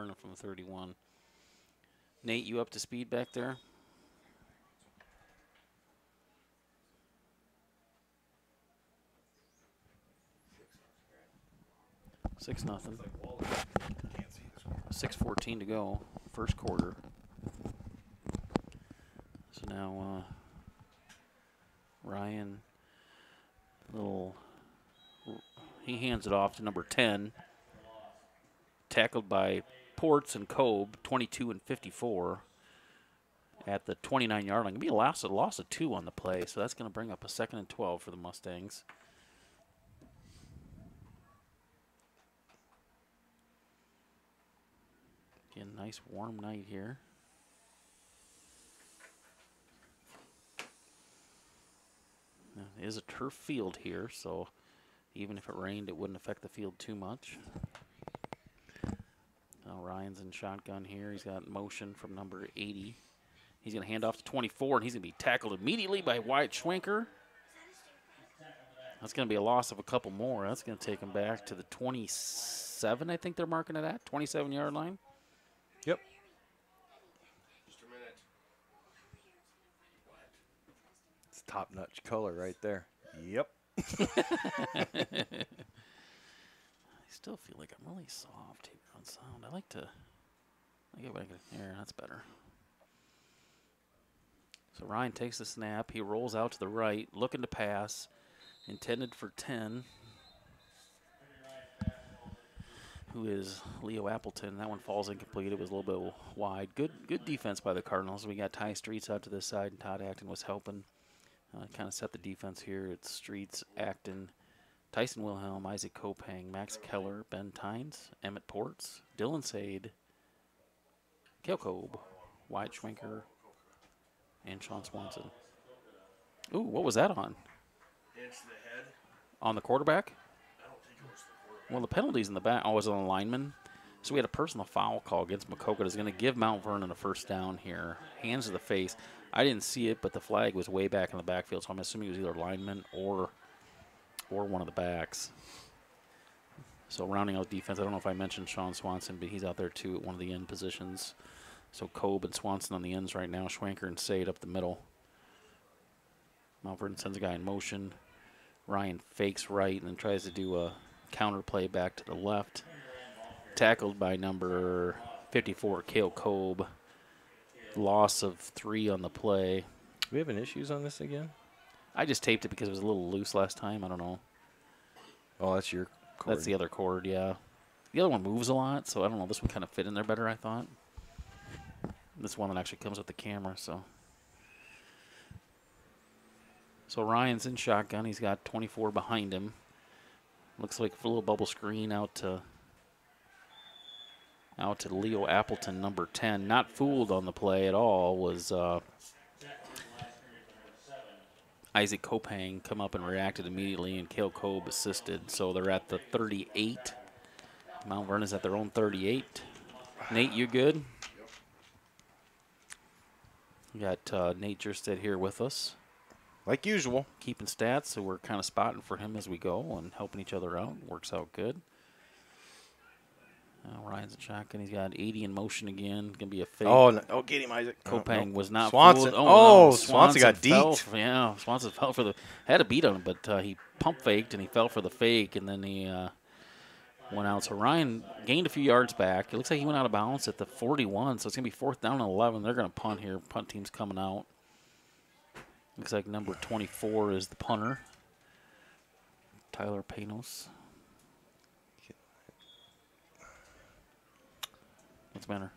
Vernon from 31. Nate, you up to speed back there? Six nothing. 6:14 to go, first quarter. So now Ryan, he hands it off to number 10. Tackled by Ports and Kobe, 22 and 54 at the 29-yard line. It'll be a loss of 2 on the play, so that's going to bring up a 2nd and 12 for the Mustangs. Again, nice warm night here. Now, it is a turf field here, so even if it rained, it wouldn't affect the field too much. Now Ryan's in shotgun here. He's got motion from number 80. He's going to hand off to 24, and he's going to be tackled immediately by Wyatt Schwenker. That's going to be a loss of a couple more. That's going to take him back to the 27, I think they're marking it at, 27-yard line. Yep. Just a minute. It's top-notch color right there. Yep. I still feel like I'm really soft here on sound. I like to get back here. That's better. So Ryan takes the snap. He rolls out to the right, looking to pass. Intended for 10. Who is Leo Appleton. That one falls incomplete. It was a little bit wide. Good defense by the Cardinals. We got Ty Streets out to this side, and Todd Acton was helping. Kind of set the defense here. It's Streets, Acton, Tyson Wilhelm, Isaac Kopang, Max Keller, Ben Tynes, Emmett Ports, Dylan Sade, Cale Kobe, Wyatt Schwenker, and Sean Swanson. Ooh, what was that on? Hits the head. On the quarterback? I don't think it was the quarterback. Well, the penalty's in the back. Oh, it was on the lineman. So we had a personal foul call against Maquoketa. Is going to give Mount Vernon a first down here. Hands to the face. I didn't see it, but the flag was way back in the backfield, so I'm assuming it was either lineman or one of the backs. So rounding out defense, I don't know if I mentioned Sean Swanson, but he's out there too at one of the end positions. So Kobe and Swanson on the ends right now. Schwenker and Sade up the middle. Mount Vernon sends a guy in motion. Ryan fakes right and then tries to do a counter play back to the left. Tackled by number 54, Cale Kobe. Loss of 3 on the play. Do we having issues on this again? I just taped it because it was a little loose last time. I don't know. Oh, that's your cord. That's the other cord, yeah. The other one moves a lot, so I don't know. This one kind of fit in there better, I thought. This one that actually comes with the camera, so. So Ryan's in shotgun. He's got 24 behind him. Looks like a little bubble screen out to Leo Appleton, number 10. Not fooled on the play at all was Isaac Kopang come up and reacted immediately, and Cale Kobe assisted. So they're at the 38. Mount Vernon's at their own 38. Nate, you good? We got Nate Jerstead here with us. Like usual. Keeping stats, so we're kind of spotting for him as we go and helping each other out. Works out good. Ryan's in shotgun. He's got 80 in motion again. Going to be a fake. Oh, no. Oh, get him, Isaac. Kopang was not Swanson. fooled. Oh, no. Swanson got deeped. Yeah, Swanson fell for the – had a beat on him, but he pump faked and he fell for the fake, and then he went out. So Ryan gained a few yards back. It looks like he went out of bounds at the 41, so it's going to be 4th down and 11. They're going to punt here. Punt team's coming out. Looks like number 24 is the punter, Tyler Panos. What's the matter?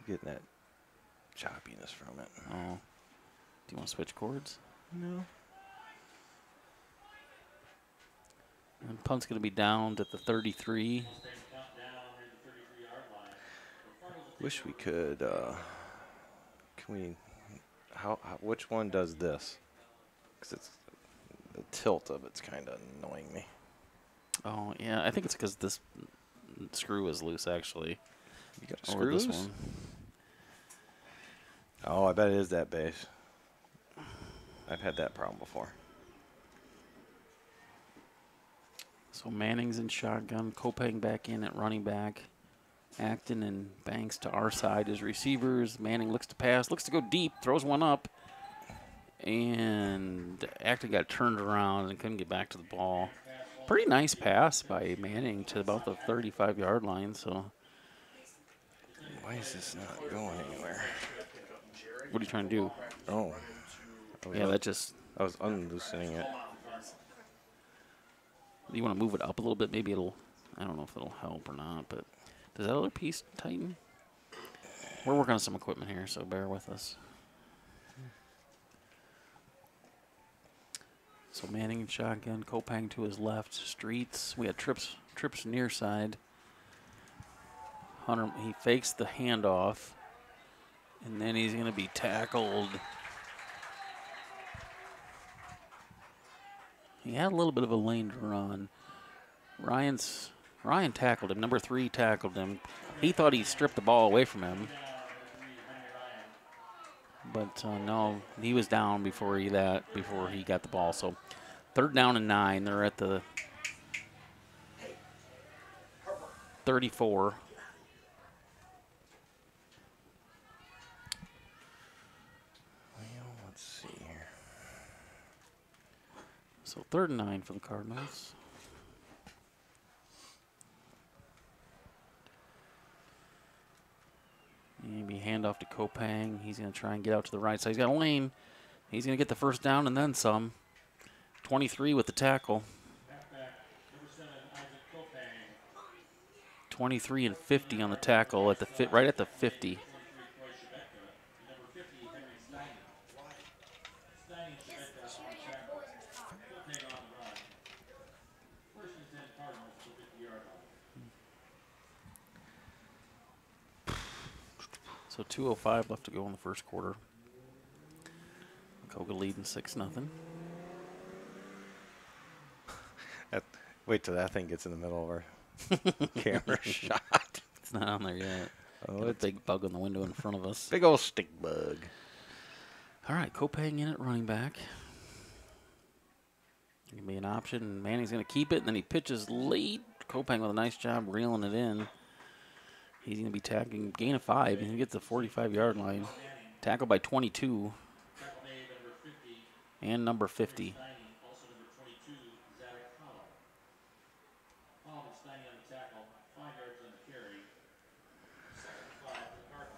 Getting that choppiness from it. Oh. Do you want to switch cords? No. And punt's going to be down at the 33. Wish we could. Can we? How? Which one does this? Because it's the tilt of it's kind of annoying me. Oh yeah, I think it's because this screw is loose actually. You got a Or screw this loose? one. Oh, I bet it is that base. I've had that problem before. So So Manning's in shotgun. Kopang back in at running back. Acton and Banks to our side as receivers. Manning looks to pass, looks to go deep, throws one up. And Acton got turned around and couldn't get back to the ball. Pretty nice pass by Manning to about the 35-yard line. So Why is this not going anywhere? what are you trying to do? Oh. Yeah, that just... I was unloosening it. You want to move it up a little bit? Maybe it'll... I don't know if it'll help or not, but... Does that other piece tighten? We're working on some equipment here, so bear with us. So Manning and shotgun, Kopang to his left, Streets. We had trips near side. Hunter, he fakes the handoff, and then he's going to be tackled. He had a little bit of a lane to run. Ryan tackled him. Number 3 tackled him. He thought he stripped the ball away from him. But no, he was down before he got the ball. So 3rd down and 9. They're at the 34. Well, let's see here. So 3rd and 9 for the Cardinals. Maybe handoff to Kopang. He's going to try and get out to the right side. He's got a lane. He's going to get the 1st down and then some. 23 with the tackle. 23 and 50 on the tackle at the right at the 50. So 2:05 left to go in the 1st quarter. Maquoketa leading 6-0. Wait till that thing gets in the middle of our camera shot. It's not on there yet. Oh, Got a it's big bug on the window in front of us. big old stick bug. All right, Kopang in at running back. Going to be an option. Manning's going to keep it, and then he pitches late. Kopang with a nice job reeling it in. He's going to be tackling, gain of 5, and he gets the 45-yard line. Tackled by 22. And number 50.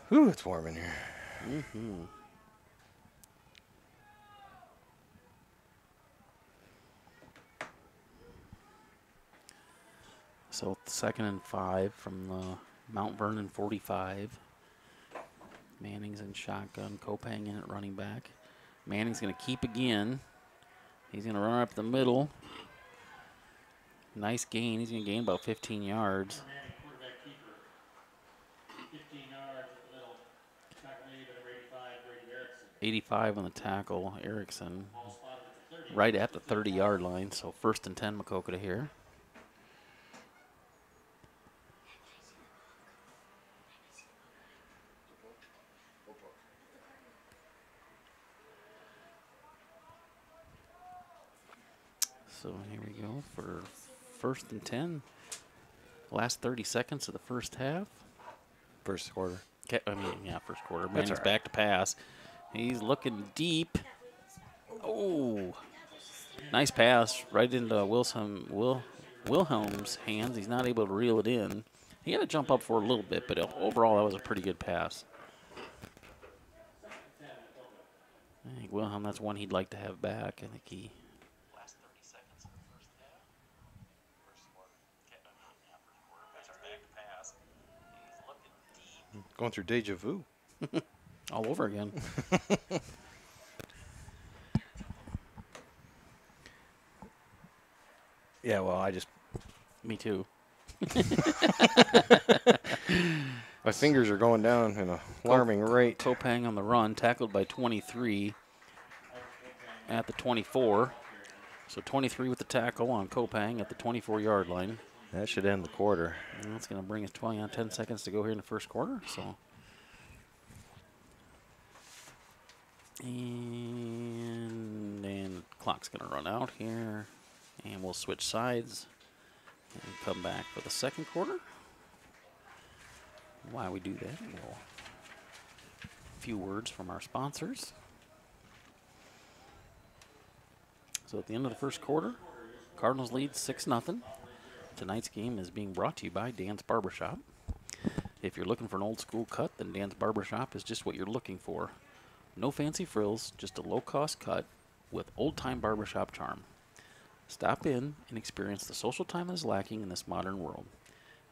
Whew, it's warm in here. Mm-hmm. So 2nd and 5 from the Mount Vernon 45. Manning's in shotgun. Kopang in at running back. Manning's going to keep again. He's going to run up the middle. Nice gain. He's going to gain about 15 yards. 85 on the tackle. Erickson right at the 30-yard line. So 1st and 10 Maquoketa here. So here we go for 1st and 10. Last 30 seconds of the 1st half. 1st quarter. I mean, yeah, 1st quarter. That's Manning's all right. back to pass. He's looking deep. Oh, nice pass right into Wilhelm's hands. He's not able to reel it in. He had to jump up for a little bit, but overall that was a pretty good pass. I think Wilhelm, that's one he'd like to have back. I think he... Last 30 seconds of the 1st half. 1st quarter. Back to pass. He's looking deep. Going through deja vu. All over again. Yeah, well, I just... Me too. My fingers are going down in an alarming rate. Kopang on the run, tackled by 23 at the 24. So 23 with the tackle on Kopang at the 24-yard line. That should end the quarter. And that's going to bring us 10 seconds to go here in the 1st quarter. So, and then clock's going to run out here, and we'll switch sides. And come back for the second quarter. While we do that, we'll a few words from our sponsors. So at the end of the first quarter, Cardinals lead 6-0. Tonight's game is being brought to you by Dan's Barbershop. If you're looking for an old school cut, then Dan's Barbershop is just what you're looking for. No fancy frills, just a low-cost cut with old-time barbershop charm. Stop in and experience the social time that is lacking in this modern world.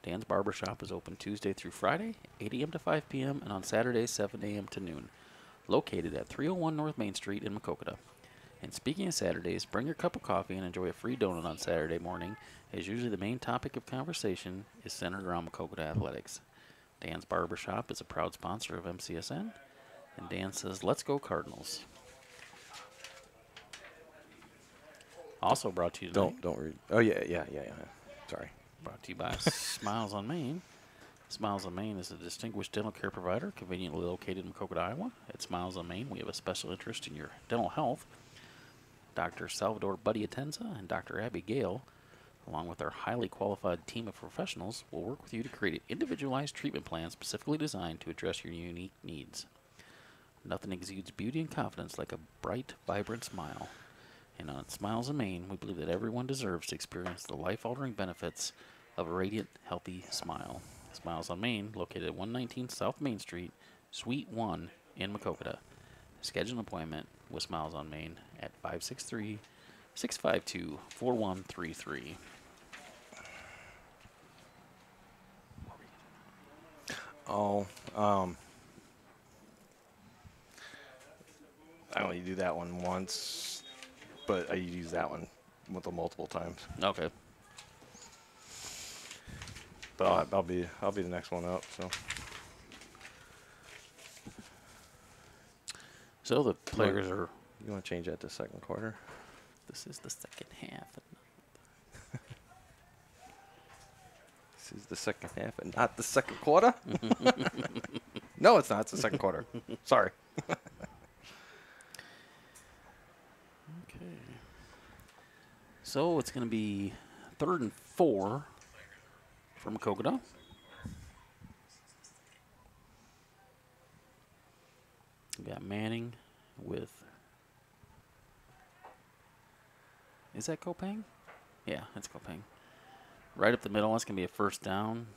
Dan's Barbershop is open Tuesday through Friday, 8 a.m. to 5 p.m., and on Saturdays, 7 a.m. to noon. Located at 301 North Main Street in Maquoketa. And speaking of Saturdays, bring your cup of coffee and enjoy a free donut on Saturday morning, as usually the main topic of conversation is centered around Maquoketa athletics. Dan's Barbershop is a proud sponsor of MCSN, and Dan says, let's go Cardinals. Also brought to you tonight. Don't read. Oh, yeah. Sorry. Brought to you by Smiles on Main. Smiles on Main is a distinguished dental care provider conveniently located in Maquoketa, Iowa. At Smiles on Main, we have a special interest in your dental health. Dr. Salvador Buddy Atenza and Dr. Abby Gale, along with our highly qualified team of professionals, will work with you to create an individualized treatment plan specifically designed to address your unique needs. Nothing exudes beauty and confidence like a bright, vibrant smile. And on Smiles on Main, we believe that everyone deserves to experience the life-altering benefits of a radiant, healthy smile. Smiles on Main, located at 119 South Main Street, Suite 1 in Maquoketa. Schedule an appointment with Smiles on Main at 563-652-4133. I only do that one once, but I use that one multiple times. Okay. But I'll be the next one up. So the players are. You want to change that to second quarter? This is the second half. This is the second half and not the second quarter? No, it's not. It's the second quarter. Sorry. Okay. So it's going to be 3rd and 4 for Maquoketa. We got Manning with. Is that Kopang? Yeah, that's Kopang. Right up the middle. That's going to be a first down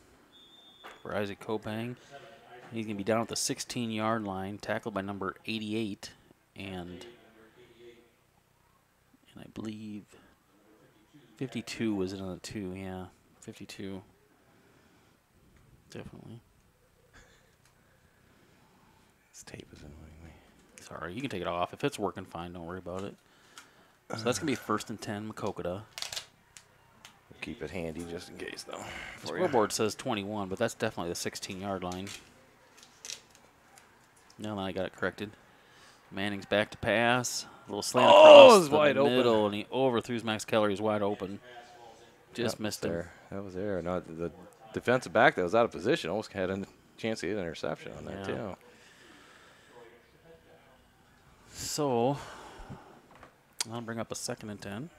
for Isaac Kopang. He's going to be down at the 16-yard line, tackled by number 88, and I believe 52 was it on the 2. Yeah, 52. Definitely. This tape is annoying me. Sorry, you can take it off. If it's working fine, don't worry about it. So that's going to be 1st and 10, Maquoketa. We'll keep it handy just in case, though. The scoreboard says 21, but that's definitely the 16-yard line. No, I got it corrected. Manning's back to pass. A little slant across the wide middle, open. and he overthrew Max Keller. He's wide open. Just That missed was him. there. That was there. No, the defensive back that was out of position almost had a chance to get an interception on that, Yeah. too. So, I'll bring up a 2nd and 10.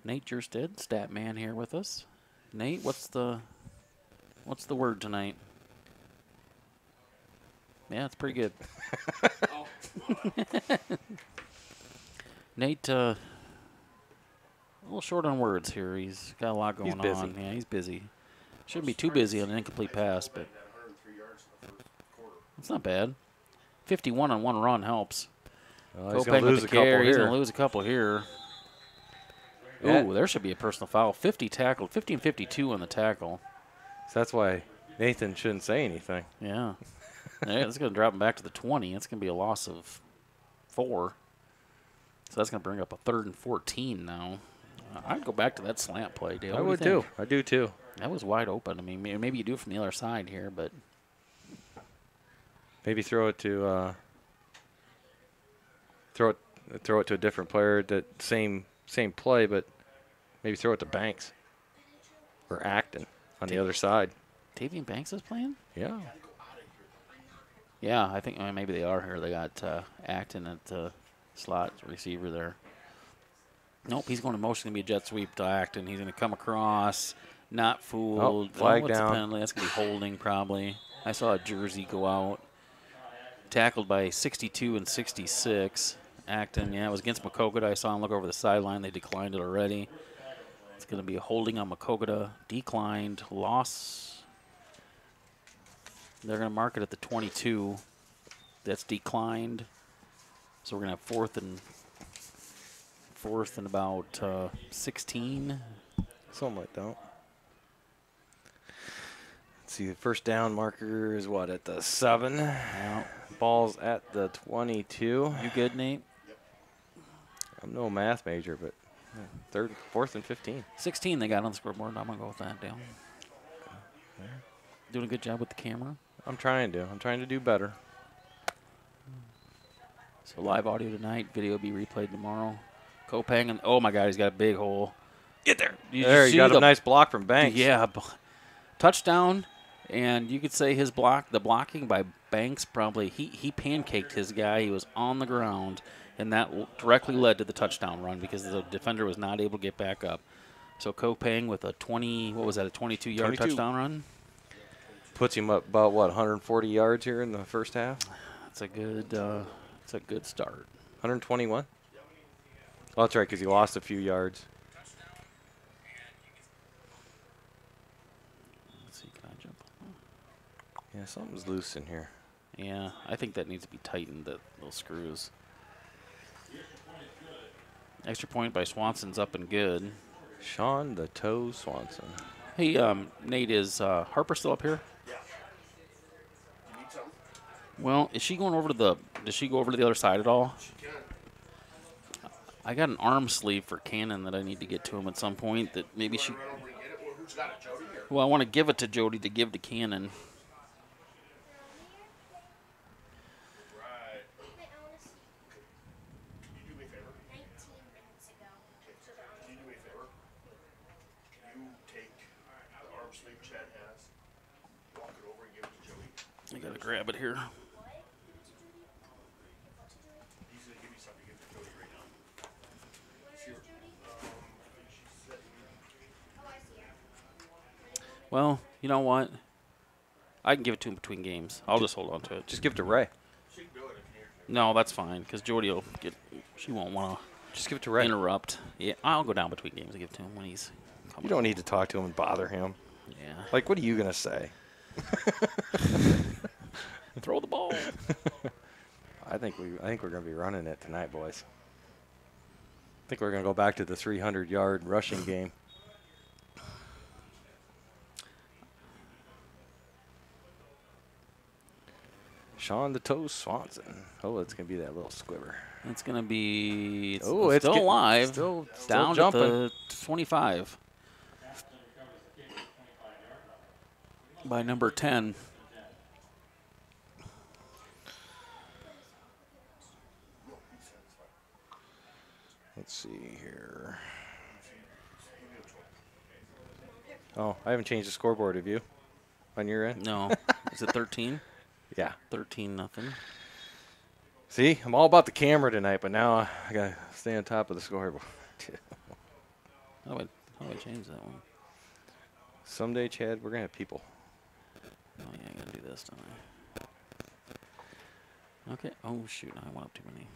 Nate Jerstead, stat man here with us. Nate, what's the word tonight? Yeah, it's pretty good. Nate, a little short on words here. He's got a lot going He's busy. on. Yeah, he's busy. Shouldn't be too busy on an incomplete pass, but That 103 yards in the first quarter. it's not bad. 51 on one run helps. Well, he's Kopang going to with lose the a couple carry. He's here. going to lose a couple here. Yeah. Ooh, there should be a personal foul. 50 tackled. 50 and 52 on the tackle. So that's why Nathan shouldn't say anything. Yeah. Yeah, it's going to drop him back to the 20. It's going to be a loss of 4. So that's going to bring up a 3rd and 14 now. I'd go back to that slant play, Dale. I What would do you too. think? I do too. That was wide open. I mean, maybe you do it from the other side here, but Maybe throw it to throw it to a different player. That same play, but maybe throw it to Banks or Acton on the other side. Tavian Banks is playing? Yeah. Yeah, I think maybe they are here. They got Acton at slot receiver there. Nope, he's going to motion to be a jet sweep to Acton. He's going to come across, not fooled. Oh, flag what's the down. penalty? That's going to be holding probably. I saw a jersey go out. Tackled by 62 and 66. Acton, yeah, it was against Maquoketa. I saw him look over the sideline. They declined it already. It's going to be a holding on Maquoketa. Declined. Loss. They're going to mark it at the 22. That's declined. So we're going to have fourth and about 16. Something like that. Let's see, the first down marker is what, at the 7? Yeah. Ball's at the 22. You good, Nate? I'm no math major, but fourth and 15. 16 they got on the scoreboard. I'm going to go with that, Dale. Doing a good job with the camera. I'm trying to do better. So live audio tonight. Video will be replayed tomorrow. Kopang, and oh my God, he's got a big hole. Get there. You got a nice block from Banks. Yeah. Touchdown. And you could say the blocking by Banks probably, he pancaked his guy. He was on the ground, and that directly led to the touchdown run because the defender was not able to get back up. So Kopang with a 22-yard touchdown run. Puts him up about, 140 yards here in the first half? That's a good, start. 121? Oh, that's right, because he lost a few yards. Let's see, can I jump? Yeah, something's loose in here. Yeah, I think that needs to be tightened, that little screws. Extra point by Swanson's up and good. Sean the Toe Swanson. Hey, Nate, is Harper still up here? Yeah. You need something? Well, is she going over to does she go over to the other side at all? She can. I got an arm sleeve for Cannon that I need to get to him at some point that maybe she... Run over and get it? Well, who's got it, Jody? Or? Well, I want to give it to Jody to give to Cannon. Right. Can you do me a favor? 19 minutes ago. Can you do me a favor? Can you take the arm sleeve Chad has, walk it over and give it to Jody? I got to grab it here. He's going to give you something to give to Jody right now. Here. I think she's sitting. Well, you know what? I can give it to him between games. I'll just hold on to it. Just give it to Ray. She can do it if you No, that's fine, because Jody will get... She won't want Just give it to to Ray. interrupt. Yeah, I'll go down between games and give it to him when he's coming. You don't need to talk to him and bother him. Yeah. Like, what are you going to say? Throw the ball. I think we're going to be running it tonight, boys. I think we're going to go back to the 300-yard rushing game. Sean the Toe Swanson. Oh, it's going to be that little squiver. It's going to be... It's Oh, it's still getting- alive. still down jumping. at the 25. By number 10. Let's see here. Oh, I haven't changed the scoreboard, have you? On your end? No. Is it 13? Yeah. 13-0. See, I'm all about the camera tonight, but now I got to stay on top of the scoreboard. How do I change that one? Someday, Chad, we're going to have people. Oh, yeah, I got to do this, don't I? Okay. Oh, shoot. I went up too many.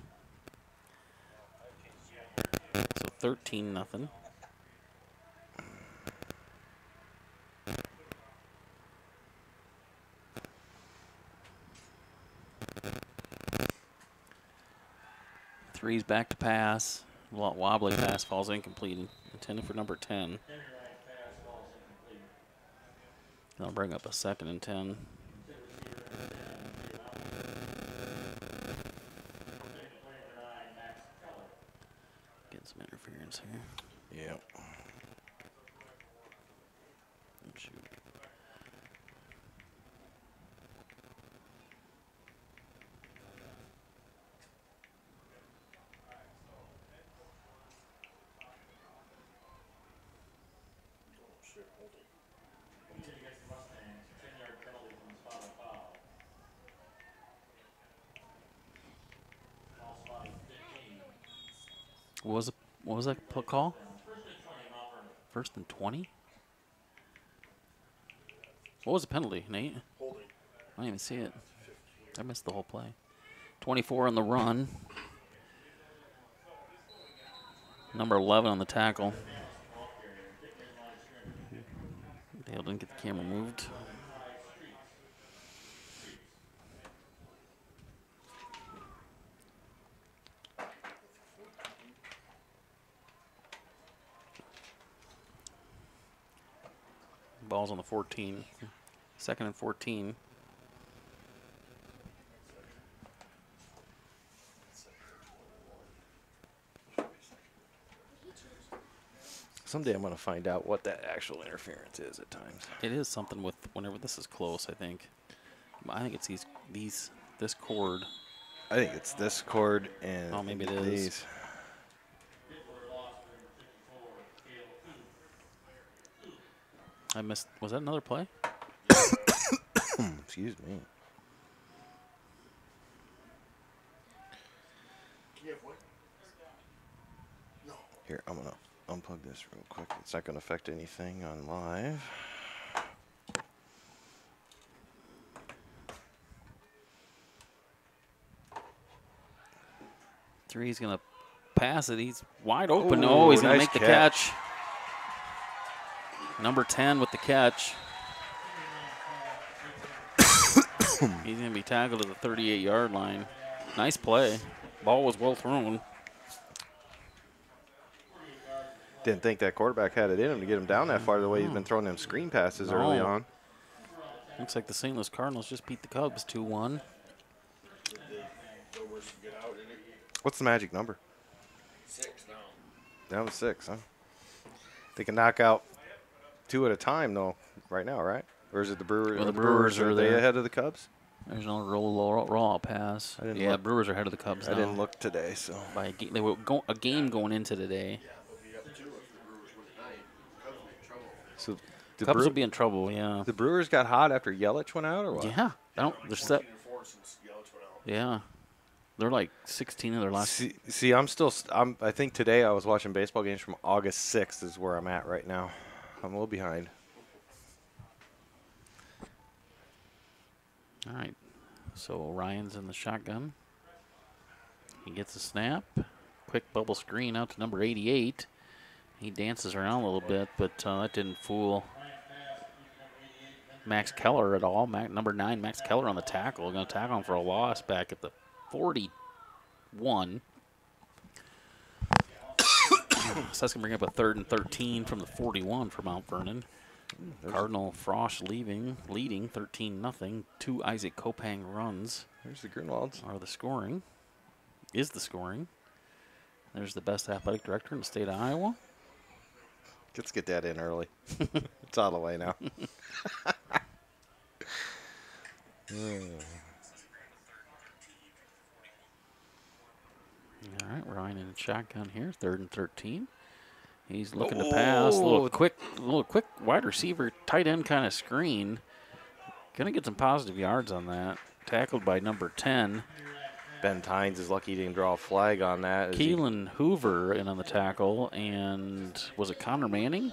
So 13-0. Three's back to pass. Wobbly pass falls incomplete. Intended for number 10. I'll bring up a 2nd and 10. Getting some interference here. Yep. Oh, shoot. What was that call? First and 20? What was the penalty, Nate? Holding. I didn't even see it. I missed the whole play. 24 on the run. Number 11 on the tackle. Dale didn't get the camera moved. Ball's on the 14. Second and 14. Someday I'm going to find out what that actual interference is at times. It is something with whenever this is close, I think. I think it's this cord. I think it's this cord and Oh, maybe it is. these. I missed. Was that another play? Excuse me. Can you have what? No. Here, I'm going to unplug this real quick. It's not going to affect anything on live. He's going to pass it. He's wide open. Ooh, Oh, he's going to nice make the catch. Number 10 with the catch. He's going to be tackled at the 38-yard line. Nice play. Ball was well thrown. Didn't think that quarterback had it in him to get him down that far the way he's been throwing them screen passes early No. on. Looks like the St. Louis Cardinals just beat the Cubs 2-1. What's the magic number? 6 now. Down to 6, huh? They can knock out 2 at a time, though, right now, right? Or is it the Brewers? Well, the Brewers are they there. ahead of the Cubs? There's another roll pass. I didn't Yeah, look. Brewers are ahead of the Cubs I now. didn't look today, so. By they were a game going into today. So the Cubs will be in trouble, yeah. the Brewers got hot after Yelich went out, or what? Yeah. They're set. 14 and 4 since Yelich went out. Yeah. They're like 16 in their last. See, I think today I was watching baseball games from August 6th is where I'm at right now. I'm a little behind. All right. So Ryan's in the shotgun. He gets a snap. Quick bubble screen out to number 88. He dances around a little bit, but that didn't fool Max Keller at all. Number 9, Max Keller on the tackle. Going to tackle him for a loss back at the 41. So that's going to bring up a 3rd and 13 from the 41 for Mount Vernon. Cardinal Frosh leading 13-0. 2 Isaac Kopang runs There's the Grunwalds. is the scoring. There's the best athletic director in the state of Iowa. Let's get that in early. It's out of the way now. All right, Ryan in the shotgun here, 3rd and 13. He's looking to pass, a little quick wide receiver, tight end kind of screen. Gonna get some positive yards on that. Tackled by number 10. Ben Tynes is lucky he didn't draw a flag on that. Keelan Hoover in on the tackle, and was it Connor Manning?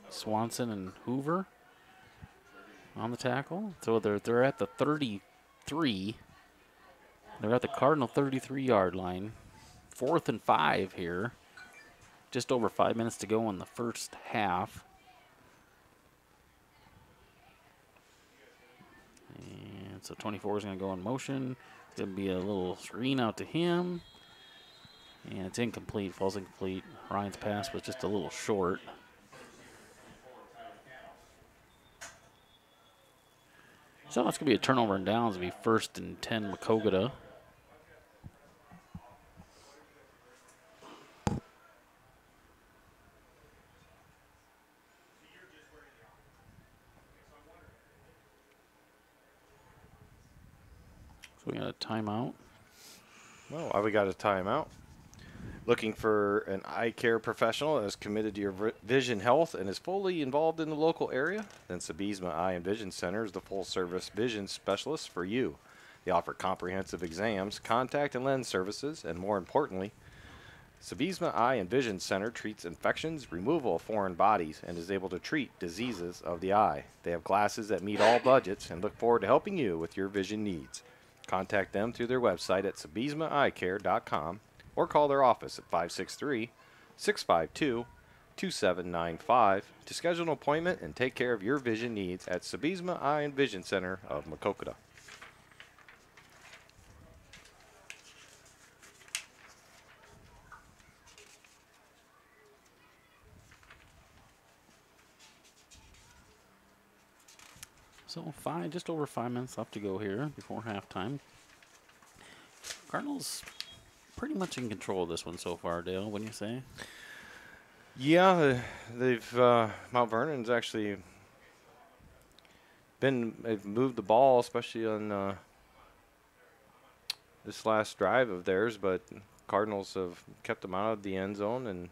Swanson and Hoover on the tackle. So they're at the 33. They're at the Cardinal 33-yard line. 4th and 5 here. Just over 5 minutes to go in the first half. And so 24 is going to go in motion. It's going to be a little screen out to him. And it's incomplete, falls incomplete. Ryan's pass was just a little short. So it's going to be a turnover and downs. It'll be 1st and 10 Maquoketa. So we got a timeout. Well, why we got a timeout? Looking for an eye care professional that is committed to your vision health and is fully involved in the local area? Then Sabisma Eye and Vision Center is the full-service vision specialist for you. They offer comprehensive exams, contact and lens services, and more importantly, Sabizma Eye and Vision Center treats infections, removal of foreign bodies, and is able to treat diseases of the eye. They have glasses that meet all budgets and look forward to helping you with your vision needs. Contact them through their website at sabizmaeyecare.com or call their office at 563-652-2795 to schedule an appointment and take care of your vision needs at Sabizma Eye and Vision Center of Maquoketa. So just over 5 minutes left to go here before halftime. Cardinals pretty much in control of this one so far, Dale, wouldn't you say? Yeah, they've Mount Vernon's actually they've moved the ball, especially on this last drive of theirs, but Cardinals have kept them out of the end zone, and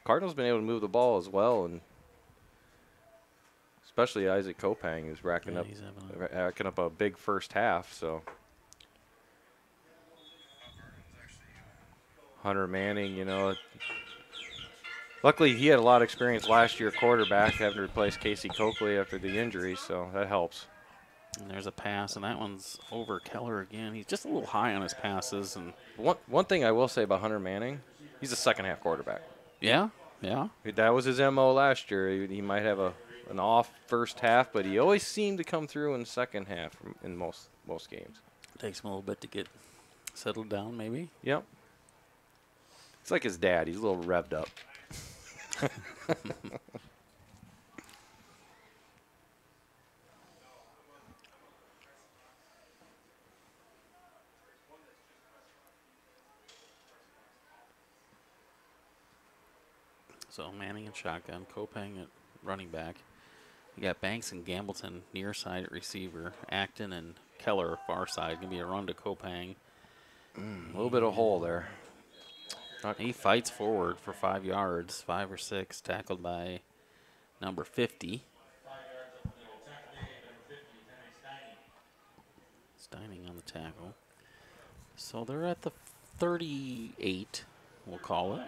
Cardinals been able to move the ball as well, and especially Isaac Kopang is racking up a big first half. So Hunter Manning, you know, luckily he had a lot of experience last year quarterback, having to replace Casey Coakley after the injury, so that helps. And there's a pass, and that one's over Keller again. He's just a little high on his passes. And one thing I will say about Hunter Manning, he's a second half quarterback. Yeah. That was his MO last year. He might have an off first half, but he always seemed to come through in the second half in most games. Takes him a little bit to get settled down, maybe. Yep. It's like his dad. He's a little revved up. So Manning and shotgun, Kopang at running back. You got Banks and Gambleton near side at receiver. Acton and Keller far side. Gonna be a run to Kopang. A little bit of hole there. He fights forward for 5 yards, 5 or 6, tackled by number 50. Steining on the tackle. So they're at the 38, we'll call it.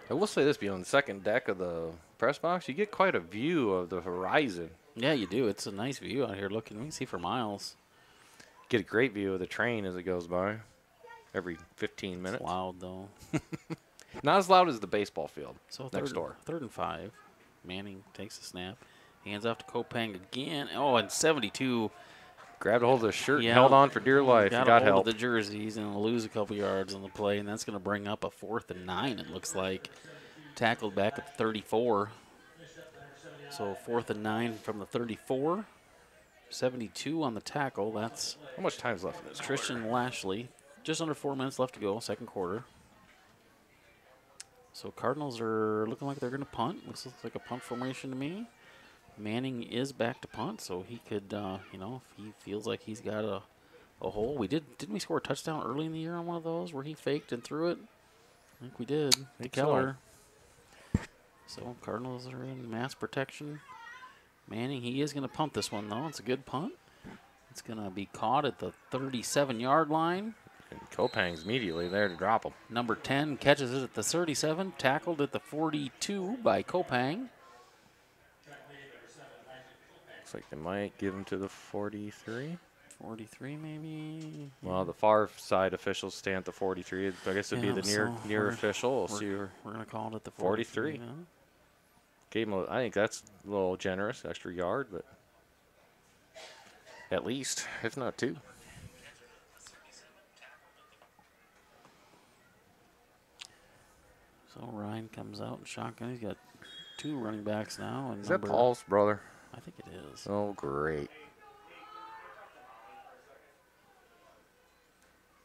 I will say this, beyond the second deck of the press box, you get quite a view of the horizon. Yeah, you do. It's a nice view out here looking. We can see for miles. Get a great view of the train as it goes by every 15 minutes. It's loud, though. Not as loud as the baseball field So next door. 3rd and 5. Manning takes the snap. Hands off to Kopang again. Oh, and 72. Grabbed a hold of the shirt Yeah. and held on for dear life. Got Got a hold help. of the jerseys and lose a couple yards on the play, and that's going to bring up a 4th and 9, it looks like. Tackled back at the 34. So 4th and 9 from the 34. 72 on the tackle. That's How much time's left in this Christian Lashley. Just under 4 minutes left to go, second quarter. So Cardinals are looking like they're going to punt. Looks like a punt formation to me. Manning is back to punt, so he could, you know, if he feels like he's got a hole. Didn't we score a touchdown early in the year on one of those where he faked and threw it? I think we did. To Keller. So Cardinals are in mass protection. Manning, he is going to punt this one, though. It's a good punt. It's going to be caught at the 37-yard line. And Kopang's immediately there to drop him. Number 10 catches it at the 37, tackled at the 42 by Kopang. Looks like they might give him to the 43. 43 maybe. Well, the far side officials stand at the 43. I guess it'd be the near official. We'll see. We're going to call it at the 43. 43. Yeah. Gave him I think that's a little generous, extra yard, but at least, if not 2. So Ryan comes out in shotgun. He's got 2 running backs now. And Is that Paul's brother? I think it is. Oh, great.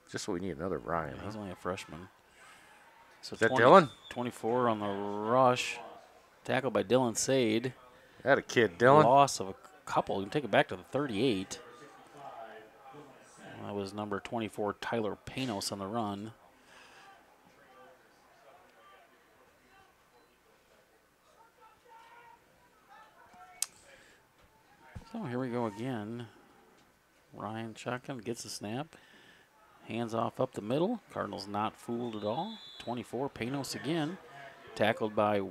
Just what we need, another Ryan. He's only a freshman. So Is that Dylan? 24 on the rush. Tackled by Dylan Sade. That a kid, Dylan. Loss of a couple. You can take it back to the 38. That was number 24, Tyler Panos on the run. So here we go again. Ryan shotgun gets the snap. Hands off up the middle. Cardinals not fooled at all. 24, Panos again. Tackled by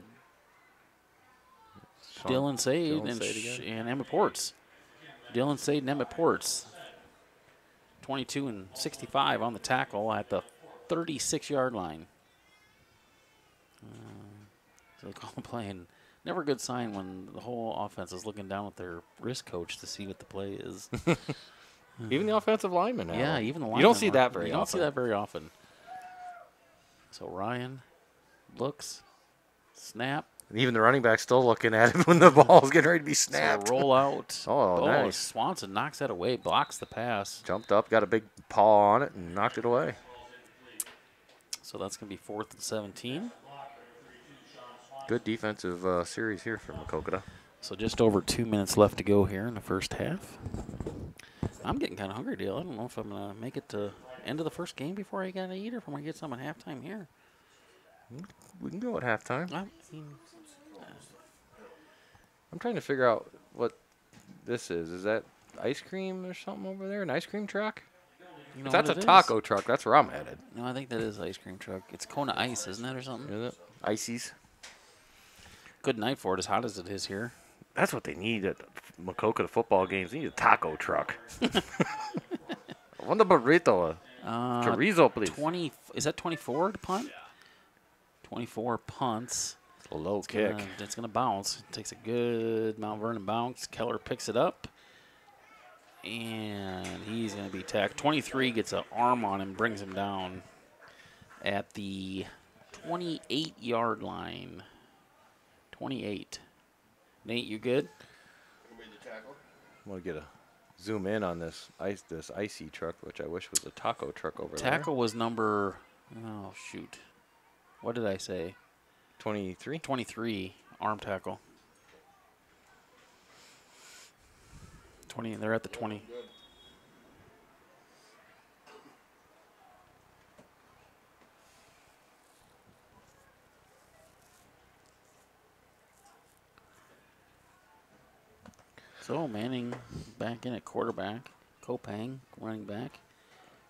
Dylan Sade and Emmett Ports. Dylan Sade and Emmett Ports. 22 and 65 on the tackle at the 36-yard line. So they call him playing. Never a good sign when the whole offense is looking down at their wrist coach to see what the play is. Even the offensive lineman. Yeah, even the lineman. You don't see that very often. You don't see that very often. So Ryan looks, snap. And even the running back still looking at him when the ball's getting ready to be snapped. So roll out. Oh, nice. Swanson knocks that away, blocks the pass. Jumped up, got a big paw on it, and knocked it away. So that's going to be 4th and 17. Good defensive series here from Maquoketa. So just over 2 minutes left to go here in the first half. I'm getting kind of hungry, Dale. I don't know if I'm going to make it to end of the first game before I got to eat, or if I'm going to get some at halftime here. We can go at halftime. I mean, I'm trying to figure out what this is. Is that ice cream or something over there? An ice cream truck? you know If that's a what it taco is? truck, that's where I'm headed. No, I think that is ice cream truck. It's Kona Ice, isn't it, or something? Is it? Ices. Good night for it, as hot as it is here. That's what they need at Maquoketa football games. They need a taco truck. I want a burrito. Chorizo, please. 20. Is that 24 to punt? 24 punts. It's a low kick. It's going to bounce. Takes a good Mount Vernon bounce. Keller picks it up. And he's going to be tackled. 23 gets an arm on him, brings him down at the 28-yard line. 28. Nate, you good? Who made the tackle? I'm going to get a zoom in on this icy truck, which I wish was a taco truck over there. Tackle was number, oh, shoot. What did I say? 23? 23, arm tackle. 20, they're at the 20. Good. So Manning back in at quarterback. Kopang running back.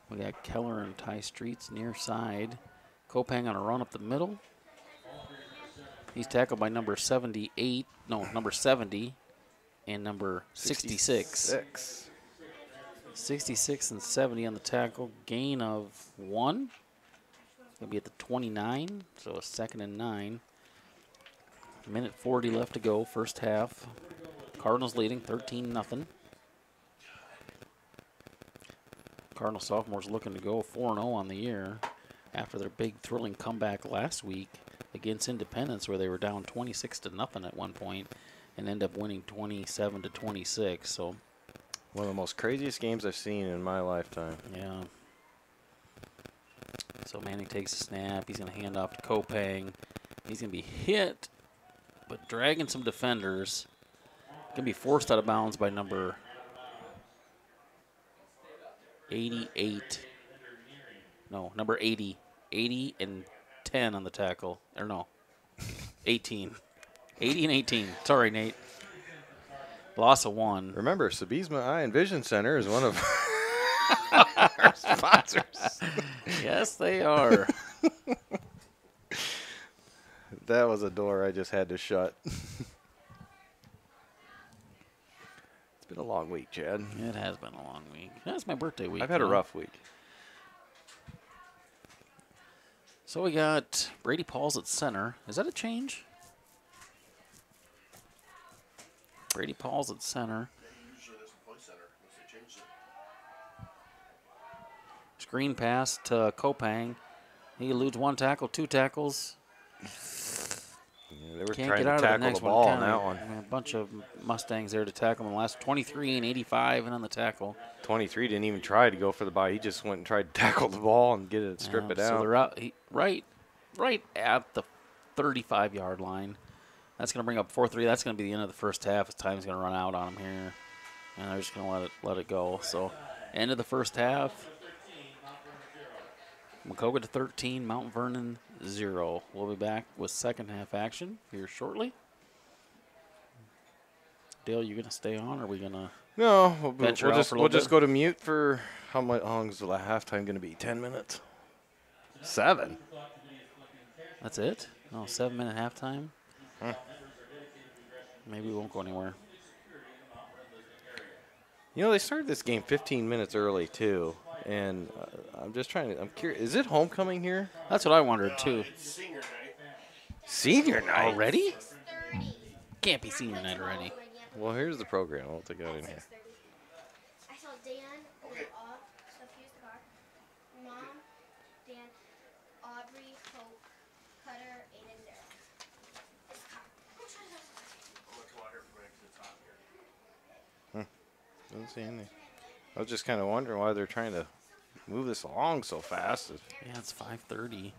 We got Keller and Ty Streets near side. Kopang on a run up the middle. He's tackled by number 70 and number 66. 66 and 70 on the tackle. Gain of 1. It'll be at the 29, so a 2nd and 9. Minute 40 left to go, first half. Cardinals leading 13-0. Cardinal sophomores looking to go 4-0 on the year after their big thrilling comeback last week against Independence, where they were down 26-0 at one point and end up winning 27-26. So one of the most craziest games I've seen in my lifetime. yeah. So Manning takes a snap. He's going to hand off to Kopang. He's going to be hit, but dragging some defenders. Going to be forced out of bounds by number 88. No, number 80. 80 and 10 on the tackle. Or no, 18. 80 and 18. Sorry, Nate. Loss of 1. Remember, Sabisma Eye and Vision Center is one of our sponsors. Yes, they are. That was a door I just had to shut. It's been a long week, Chad. It has been a long week. That's my birthday week. I've had a rough week. So we got Brady Pauls at center. Is that a change? Brady Pauls at center. Usually doesn't play center unless they change it. Screen pass to Kopang. He eludes 1 tackle, 2 tackles. Yeah, they were Can't trying get out to of the tackle next the ball one. on that one. A bunch of Mustangs there to tackle him in the last 23 and 85 and on the tackle. 23 didn't even try to go for the bye. He just went and tried to tackle the ball and get it, strip it So out. they're out right at the 35-yard line. That's going to bring up 4-3. That's going to be the end of the first half. As time's going to run out on them here, and they're just going to let it go. So, end of the first half. Maquoketa 13, Mount Vernon 0. We'll be back with second half action here shortly. Dale, you going to stay on, or are we going to? No, Venture out for a we'll little just bit? go to mute for How long is the halftime going to be? 10 minutes? 7? That's it? Oh, 7-minute halftime? Huh. Maybe we won't go anywhere. You know, they started this game 15 minutes early, too. And I'm just trying to, I'm curious. Is it homecoming here? That's what I wondered, too. It's senior night. Senior night? Already? Can't be senior night already. Well, here's the program. I'll take it out in here. I saw Dan, Sophia Scar, Mom, Dan, Aubrey, Hope, Cutter, Aiden, Daryl. I'm gonna come out here for a minute 'cause it's hot here. Doesn't see anything. I was just kind of wondering why they're trying to move this along so fast. Yeah, it's 5:30.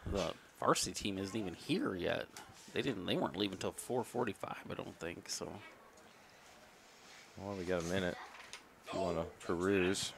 The varsity team isn't even here yet. They weren't leaving until 4:45, I don't think, so. Well, we got a minute if you want to peruse.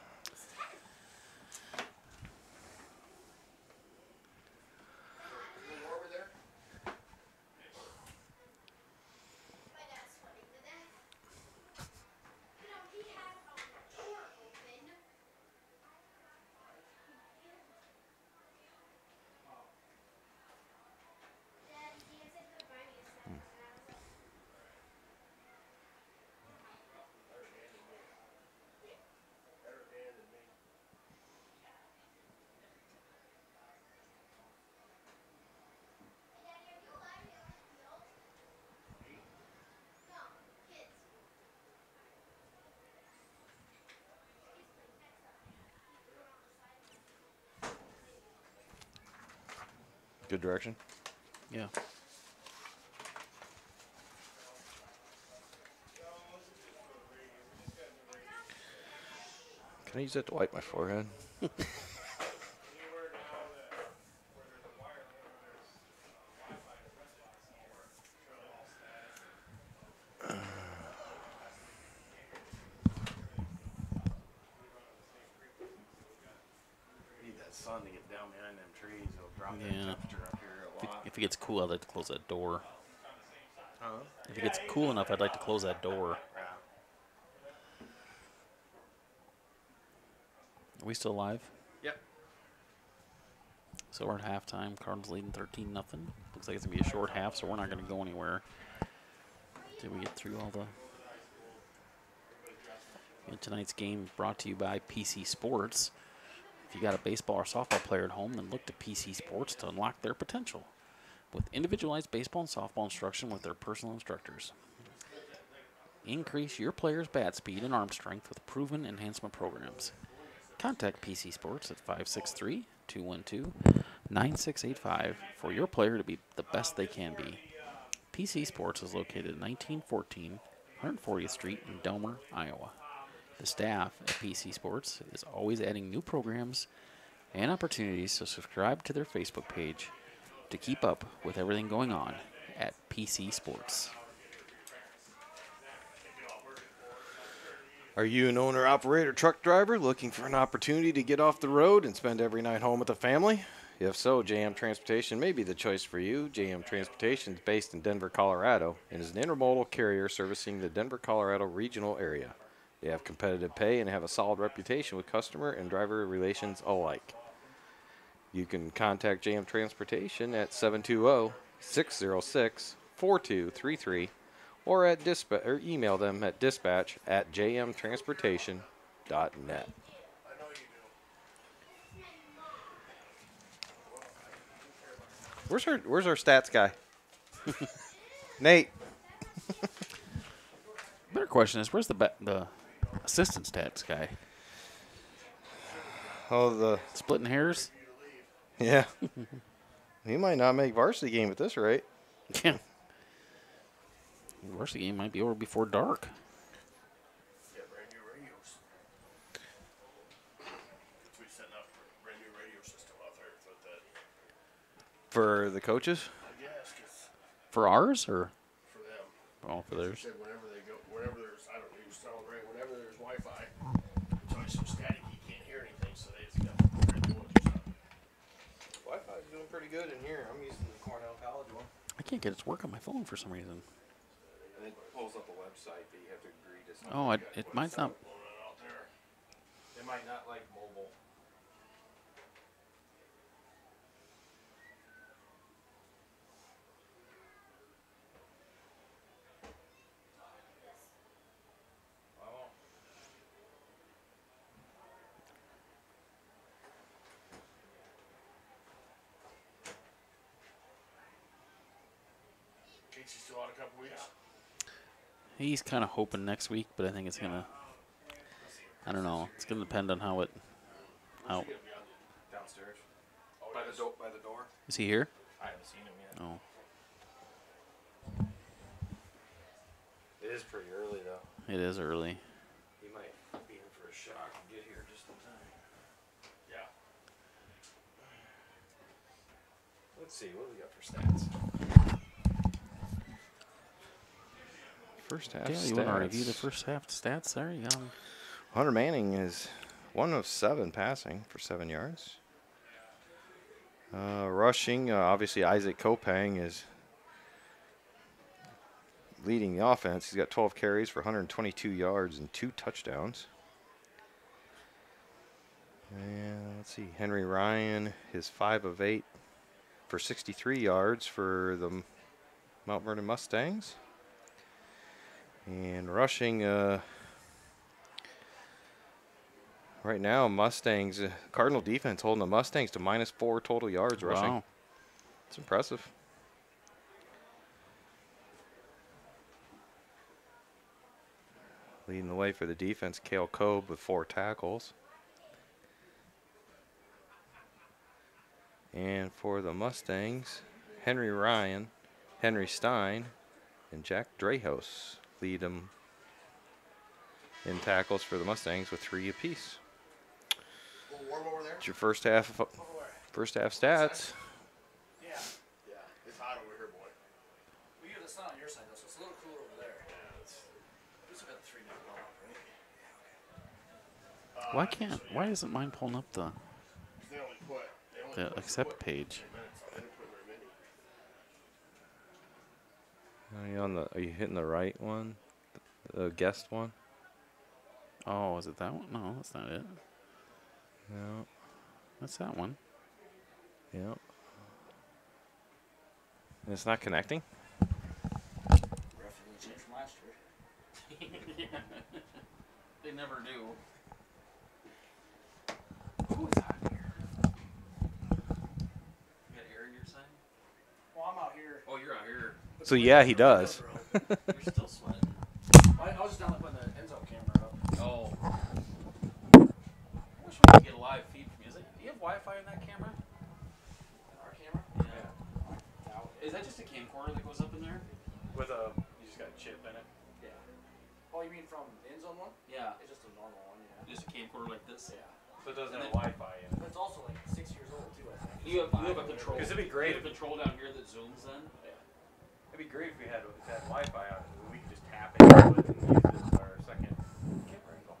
Good direction. Yeah. Can I use that to wipe my forehead? Need that sun to get down behind them trees. It'll drop Yeah. the temperature up here a lot. If it gets cool, I'd like to close that door. Huh? If it gets cool enough, I'd like to close that door. Yeah. Are we still live? Yep. So we're at halftime. Cardinals leading 13-0. Looks like it's going to be a short half, so we're not going to go anywhere. Did we get through all the... And tonight's game brought to you by PC Sports. If you got a baseball or softball player at home, then look to PC Sports to unlock their potential with individualized baseball and softball instruction with their personal instructors. Increase your player's bat speed and arm strength with proven enhancement programs. Contact PC Sports at 563-212-9685 for your player to be the best they can be. PC Sports is located at 1914 140th Street in Delmer, Iowa. The staff at PC Sports is always adding new programs and opportunities, so subscribe to their Facebook page to keep up with everything going on at PC Sports. Are you an owner-operator truck driver looking for an opportunity to get off the road and spend every night home with the family? If so, JM Transportation may be the choice for you. JM Transportation is based in Denver, Colorado, and is an intermodal carrier servicing the Denver, Colorado regional area. They have competitive pay and have a solid reputation with customer and driver relations alike. You can contact JM Transportation at 720-606-4233 or at or email them at dispatch@jmtransportation.net. Where's our stats guy? Nate. Better question is, where's the assistant stats guy? Oh, Splitting hairs? yeah. He might not make varsity game at this rate. Yeah. The varsity game might be over before dark. Yeah, brand new radios. We setting up for a brand new radio system out there with that. For the coaches? I guess, 'cause For ours or? for them. Oh, for He theirs. said whenever there's, I don't know, he was telling Ray, whenever there's Wi-Fi, it's always so static he can't hear anything, so they just got to do it or something. Wi-Fi's doing pretty good in here. I'm using the Cornell College one. I can't get it to work on my phone for some reason. And it pulls up a website that you have to agree to something. Oh, it might not. Blowing it out there. They might not like mobile. Casey's still out a couple weeks. He's kind of hoping next week, but I think it's gonna. I don't know. It's gonna depend on how it. How Downstairs. Oh, By yes. the door. is he here? I haven't seen him yet. Oh, It is pretty early though. it is early. He might be in for a shock and get here just in time. Yeah. Let's see, what do we got for stats? First half Yeah, you want to review the first half stats there? You got 'em. Hunter Manning is 1 of 7 passing for 7 yards. Rushing, obviously Isaac Kopang is leading the offense. He's got 12 carries for 122 yards and 2 touchdowns. And let's see, Henry Ryan is 5 of 8 for 63 yards for the Mount Vernon Mustangs. And rushing, right now, Mustangs, Cardinal defense holding the Mustangs to -4 total yards rushing. Wow. It's impressive. Leading the way for the defense, Cale Cobe with 4 tackles. And for the Mustangs, Henry Ryan, Henry Stein, and Jack Drehos lead them in tackles for the Mustangs with 3 apiece. A little warm over there? It's your first half Over where? stats. Yeah. Yeah. It's hot over here, boy. We get the sun on your side, though, so it's a little cooler over there. Yeah, it's. It's about 3 minute blow up, right? Why can't? Why isn't mine pulling up the They only put. They only the put accept put page? 10 minutes on. They didn't put very many. Are you hitting the right one? The guest one? Oh, is it that one? No, that's not it. No. That's that one. Yeah. And it's not connecting? Roughly changed from last year. They never do. Who is out here? You got air in your side? Well, I'm out here. Oh, you're out here. So yeah, he does. You're still sweating. I was just down there putting the end zone camera up. Oh. I wish we could get a live feed from you. Do you have Wi-Fi in that camera? Our camera? Yeah. Is that just a camcorder that goes up in there? With you just got a chip in it. Yeah. Oh, you mean from the end zone one? Yeah. It's just a normal one, yeah. Just a camcorder like this? Yeah. So it doesn't And have Wi-Fi in it. But it's also like 6 years old, too, I think. You have a control. 'Cause it'd be great You have a control down here that zooms in. Yeah. It'd be great if we had Wi-Fi on it. We could just tap into it and use it as our second camera angle.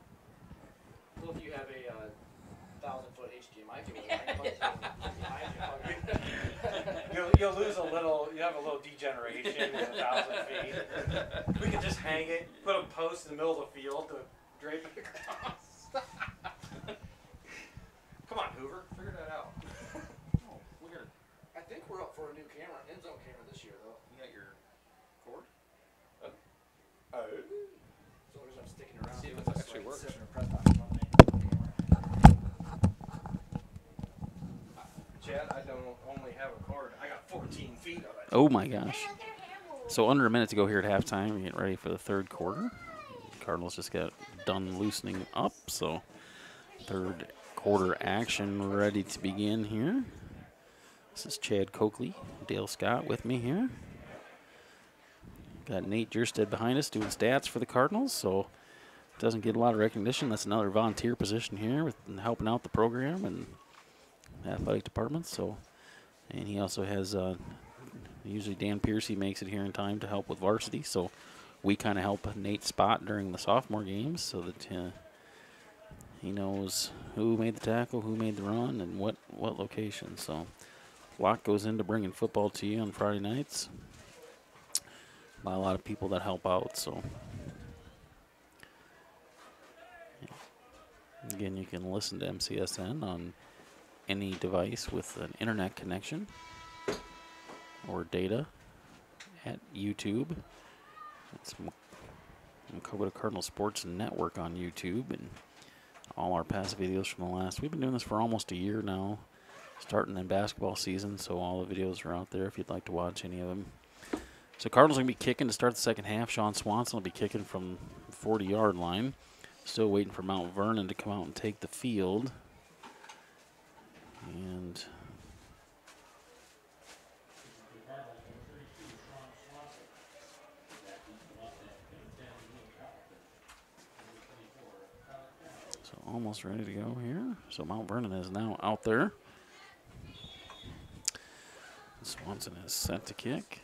Well, if you have a 1,000-foot HDMI cable behind you, You'll lose a little. You have a little degeneration with 1,000 feet. We could just hang it, put a post in the middle of the field to drape it across. Come on, Hoover, figure that out. Oh, we got I think we're up for a new camera, end zone camera this year, though. you got your cord? So there's I'm sticking around. See if doing it this, actually like, works. sitting in a press box on the end zone camera. Chad, I don't only have a cord. I got 14 feet of it. Oh my gosh. Hey, look at her hair move. So under a minute to go here at halftime. We get ready for the third quarter. Cardinals just got done loosening up, so third quarter action ready to begin here. This is Chad Coakley, Dale Scott with me here. Got Nate Jerstead behind us doing stats for the Cardinals, so doesn't get a lot of recognition. That's another volunteer position here with helping out the program and athletic departments. So, and he also has usually Dan Piercy makes it here in time to help with varsity. So we kind of help Nate spot during the sophomore games so that he knows who made the tackle, who made the run, and what location. So a lot goes into bringing football to you on Friday nights by a lot of people that help out. So Again, you can listen to MCSN on any device with an internet connection or data at YouTube. It's Maquoketa Cardinals Sports Network on YouTube, and all our past videos from the last. We've been doing this for almost a year now, starting in basketball season, so all the videos are out there if you'd like to watch any of them. So Cardinals are going to be kicking to start the second half. Sean Swanson will be kicking from the 40-yard line. Still waiting for Mount Vernon to come out and take the field. And so almost ready to go here. So Mount Vernon is now out there. Swanson is set to kick.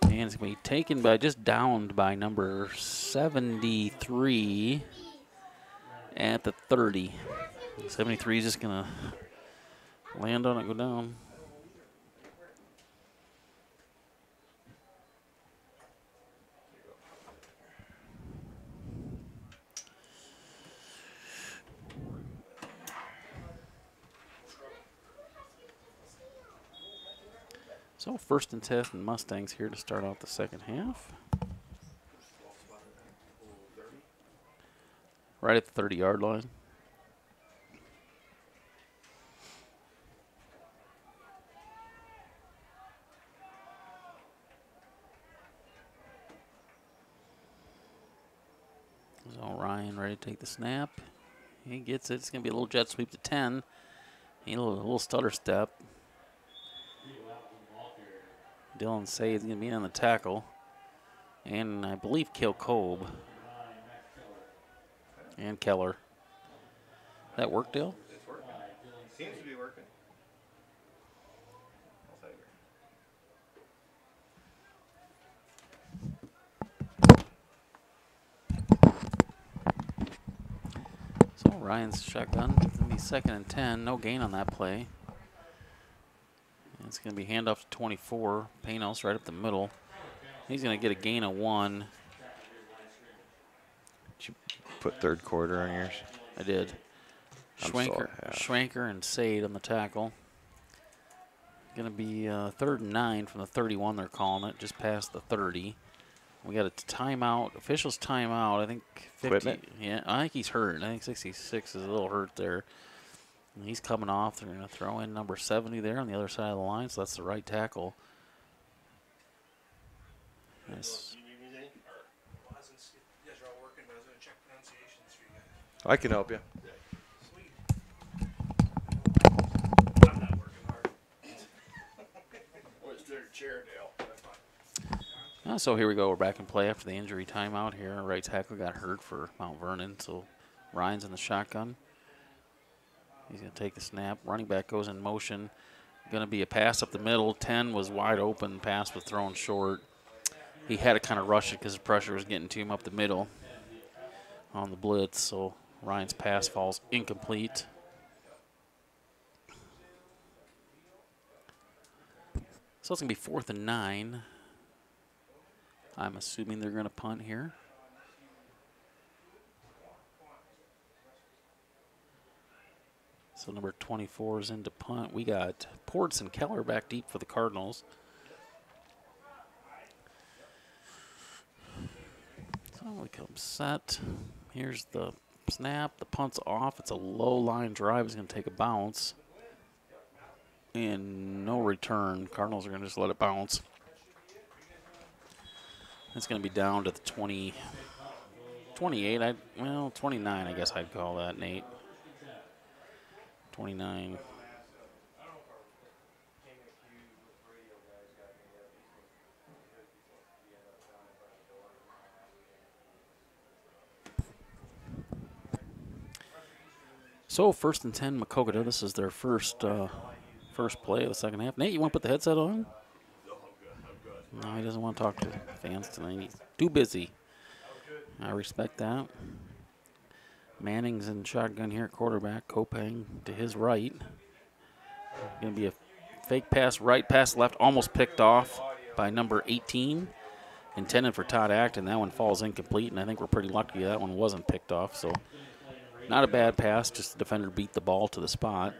And it's going to be taken by, just downed by number 73 at the 30. 73 is just going to land on it, go down. So 1st and 10 and Mustangs here to start out the second half. Right at the 30-yard line. So Ryan ready to take the snap. He gets it. It's going to be a little jet sweep to 10. A little stutter step. Dylan Say is going to be on the tackle. And I believe Kilcobe. And Keller. That work, Dill? It's working. Seems to be working. So Ryan's shotgun. It's going to be 2nd and 10. No gain on that play. It's going to be handoff to 24. Panos right up the middle. He's going to get a gain of 1. Did you put 3rd quarter on yours? I did. Schwanker and Sade on the tackle. Going to be 3rd and 9 from the 31, they're calling it, just past the 30. We got a timeout, officials timeout, I think 50. Equipment? Yeah, I think he's hurt. I think 66 is a little hurt there. And he's coming off. They're going to throw in number 70 there on the other side of the line, so that's the right tackle. Yes. I can help you. I'm not working hard. Where's their chair, Dale? That's fine. So here we go. We're back in play after the injury timeout here. Right tackle got hurt for Mount Vernon, so Ryan's in the shotgun. He's going to take the snap. Running back goes in motion. Going to be a pass up the middle. 10 was wide open. Pass was thrown short. He had to kind of rush it because the pressure was getting to him up the middle on the blitz. So Ryan's pass falls incomplete. So it's going to be 4th and 9. I'm assuming they're going to punt here. So number 24 is into punt. We got Ports and Keller back deep for the Cardinals. So we come set. Here's the snap. The punt's off. It's a low line drive. It's going to take a bounce. And no return. Cardinals are going to just let it bounce. It's going to be down to the 28. 29, I guess I'd call that, Nate. 29. So 1st and 10, Maquoketa. This is their first play of the second half. Nate, you want to put the headset on? No, he doesn't want to talk to fans tonight. He's too busy. I respect that. Manning's in shotgun here at quarterback. Kopang to his right. Going to be a fake pass right, pass left, almost picked off by number 18. intended for Todd Acton. That one falls incomplete, and I think we're pretty lucky that one wasn't picked off. So not a bad pass, just the defender beat the ball to the spot.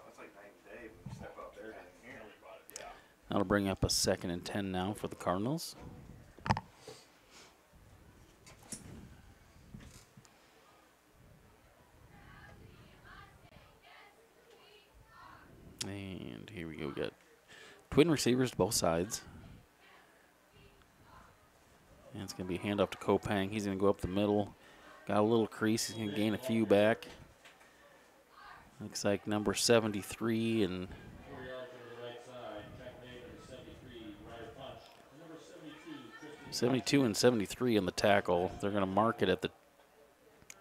That's like night and day when you step out there and here. That'll bring up a 2nd and 10 now for the Cardinals. And here we go. We got twin receivers to both sides. And it's going to be a handoff to Kopang. He's going to go up the middle. Got a little crease. He's going to gain a few back. Looks like number 73 and 72 and 73 in the tackle. They're going to mark it at the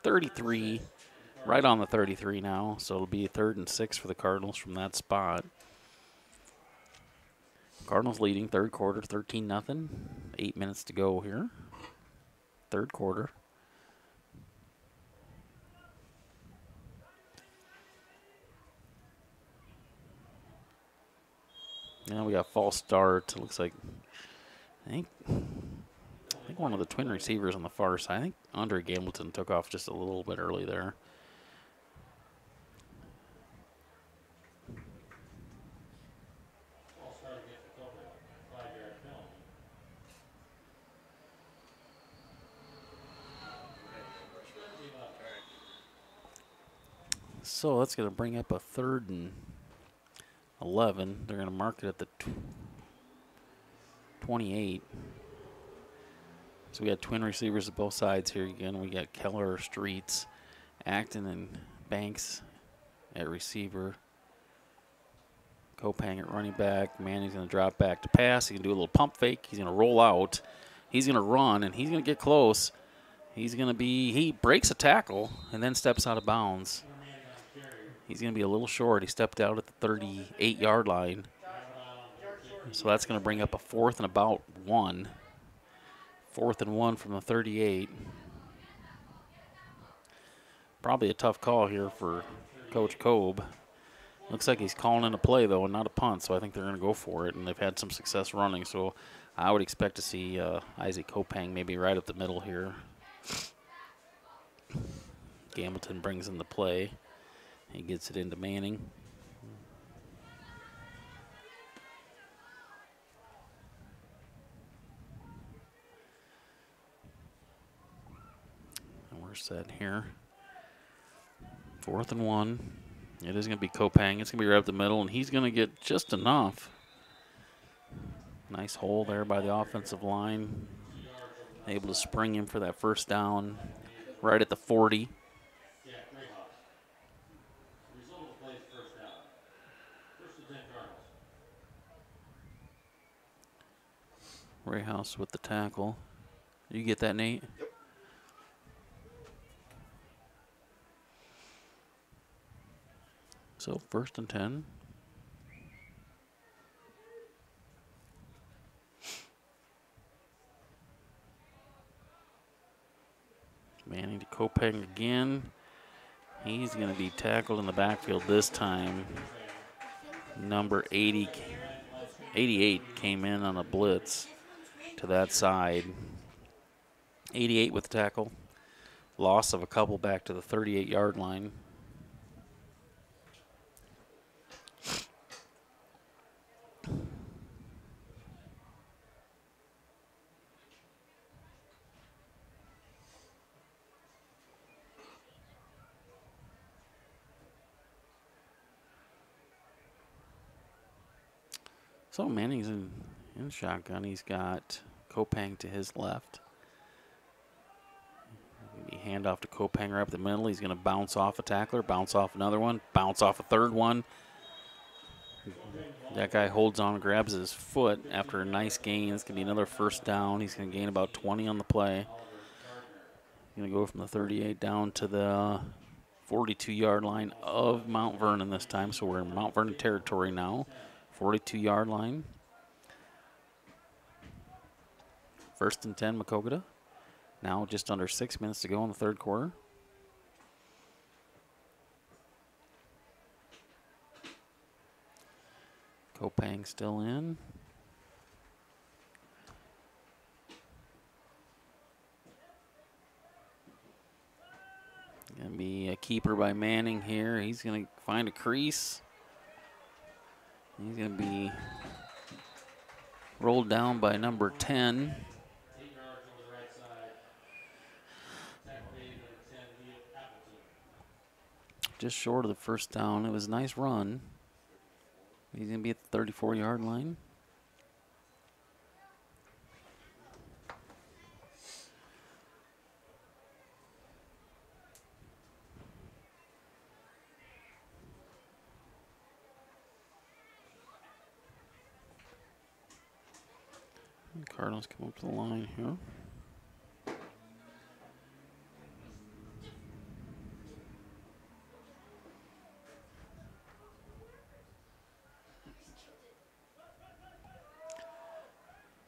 33, right on the 33 now. So it'll be 3rd and 6 for the Cardinals from that spot. Cardinals leading 3rd quarter, 13-0. 8 minutes to go here. 3rd quarter. Now we got false start. Looks like I think one of the twin receivers on the far side. I think Andre Gambleton took off just a little bit early there. So that's going to bring up a 3rd and 11. They're going to mark it at the 28. So we got twin receivers at both sides here again. We got Keller, Streets, Acton, and Banks at receiver. Kopang at running back. Manning's going to drop back to pass. He can do a little pump fake. He's going to roll out. He's going to run, and he's going to get close. He breaks a tackle and then steps out of bounds. He's going to be a little short. He stepped out at the 38-yard line. So that's going to bring up a 4th and about 1. 4th and 1 from the 38. Probably a tough call here for Coach Kobe. Looks like he's calling in a play, though, and not a punt, so I think they're going to go for it, and they've had some success running. So I would expect to see Isaac Kopang maybe right up the middle here. Gambleton brings in the play. He gets it into Manning. And we're set here. 4th and 1. It is going to be Kopang. It's going to be right up the middle, and he's going to get just enough. Nice hole there by the offensive line. Able to spring him for that 1st down right at the 40. Rayhouse with the tackle. You get that, Nate? Yep. So 1st and 10. Manning to Kopang again. He's going to be tackled in the backfield this time. Number 88 came in on a blitz to that side. 88 with the tackle. Loss of a couple back to the 38-yard line. So Manning's in shotgun. He's got Kopang to his left. Hand off to Kopang right up the middle. He's going to bounce off a tackler, bounce off another one, bounce off a 3rd one. That guy holds on and grabs his foot after a nice gain. It's going to be another 1st down. He's going to gain about 20 on the play. Going to go from the 38 down to the 42-yard line of Mount Vernon this time. So we're in Mount Vernon territory now. 42-yard line. 1st and 10, Maquoketa. Now just under 6 minutes to go in the 3rd quarter. Kopang still in. keeper by Manning here. He's going to find a crease. He's going to be rolled down by number 10. Just short of the first down. It was a nice run. He's going to be at the 34-yard line. Cardinals come up to the line here.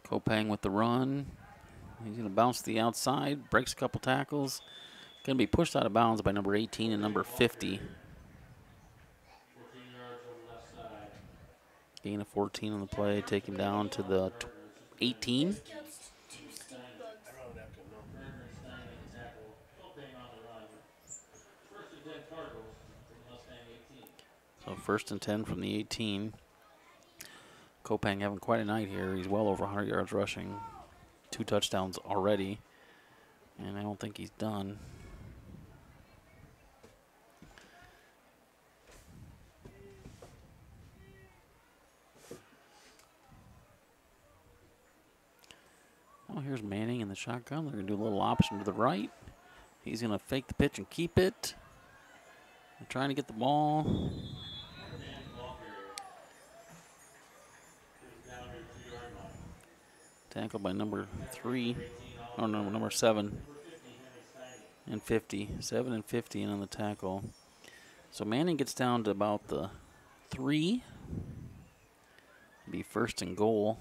Kopang with the run. He's going to bounce to the outside, breaks a couple tackles. Going to be pushed out of bounds by number 18 and number 50. Gain of 14 on the play, take him down to the 18. So 1st and 10 from the 18. Kopang having quite a night here. He's well over 100 yards rushing. 2 touchdowns already. And I don't think he's done. Oh, here's Manning in the shotgun. They're going to do a little option to the right. He's going to fake the pitch and keep it. They're trying to get the ball. Tackled by number 3. Oh, no, number 7 and 50. 7 and 50 and on the tackle. So Manning gets down to about the 3. Be 1st and goal.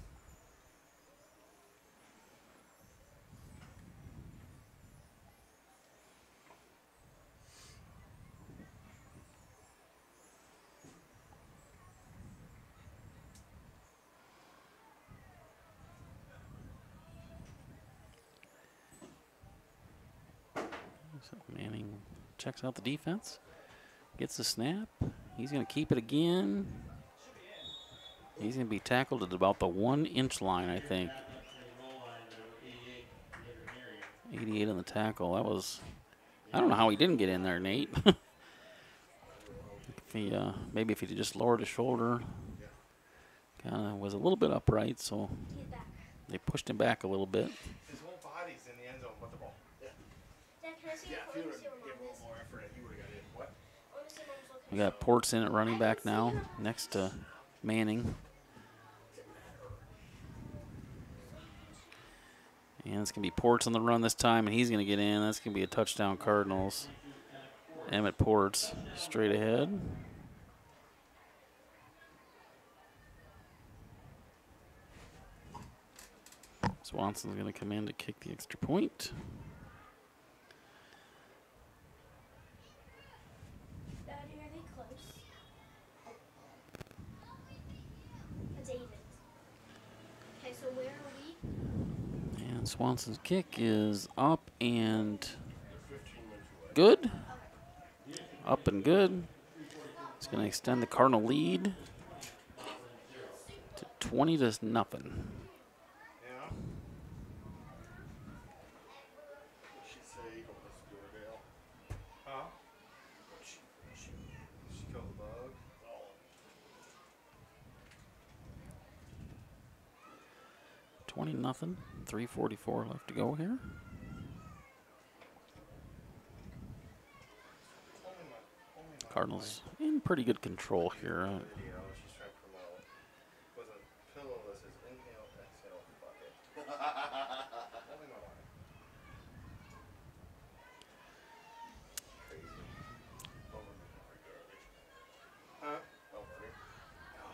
So Manning checks out the defense, gets the snap. He's going to keep it again. He's going to be tackled at about the 1-inch line, I think. 88 on the tackle. That was, I don't know how he didn't get in there, Nate. If he, maybe if he just lowered his shoulder, kind of was a little bit upright, so they pushed him back a little bit. His whole body's in the end zone with the ball. Yeah. Dad, can I see Yeah, your if you phone? would See have what given a mom little is? more effort, he would have got in. What? I want to see mom's looking. We got Ports in at running back now, next to Manning. And it's going to be Ports on the run this time, and he's going to get in. That's going to be a touchdown Cardinals. Emmett Ports straight ahead. Swanson's going to come in to kick the extra point. Daddy, are they close? David. Okay, so where are we? And Swanson's kick is up and good. Up and good. It's going to extend the Cardinal lead to 20-0. Yeah. What'd she say? Go this doorbell. Huh? She killed the bug. Oh. 20-0. 3:44 left to go here. Cardinals in pretty good control here. Video she's trying to promote was a pillow that says inhale, exhale, fuck it. Only my wife. Crazy. Over me. Huh? Over me. No.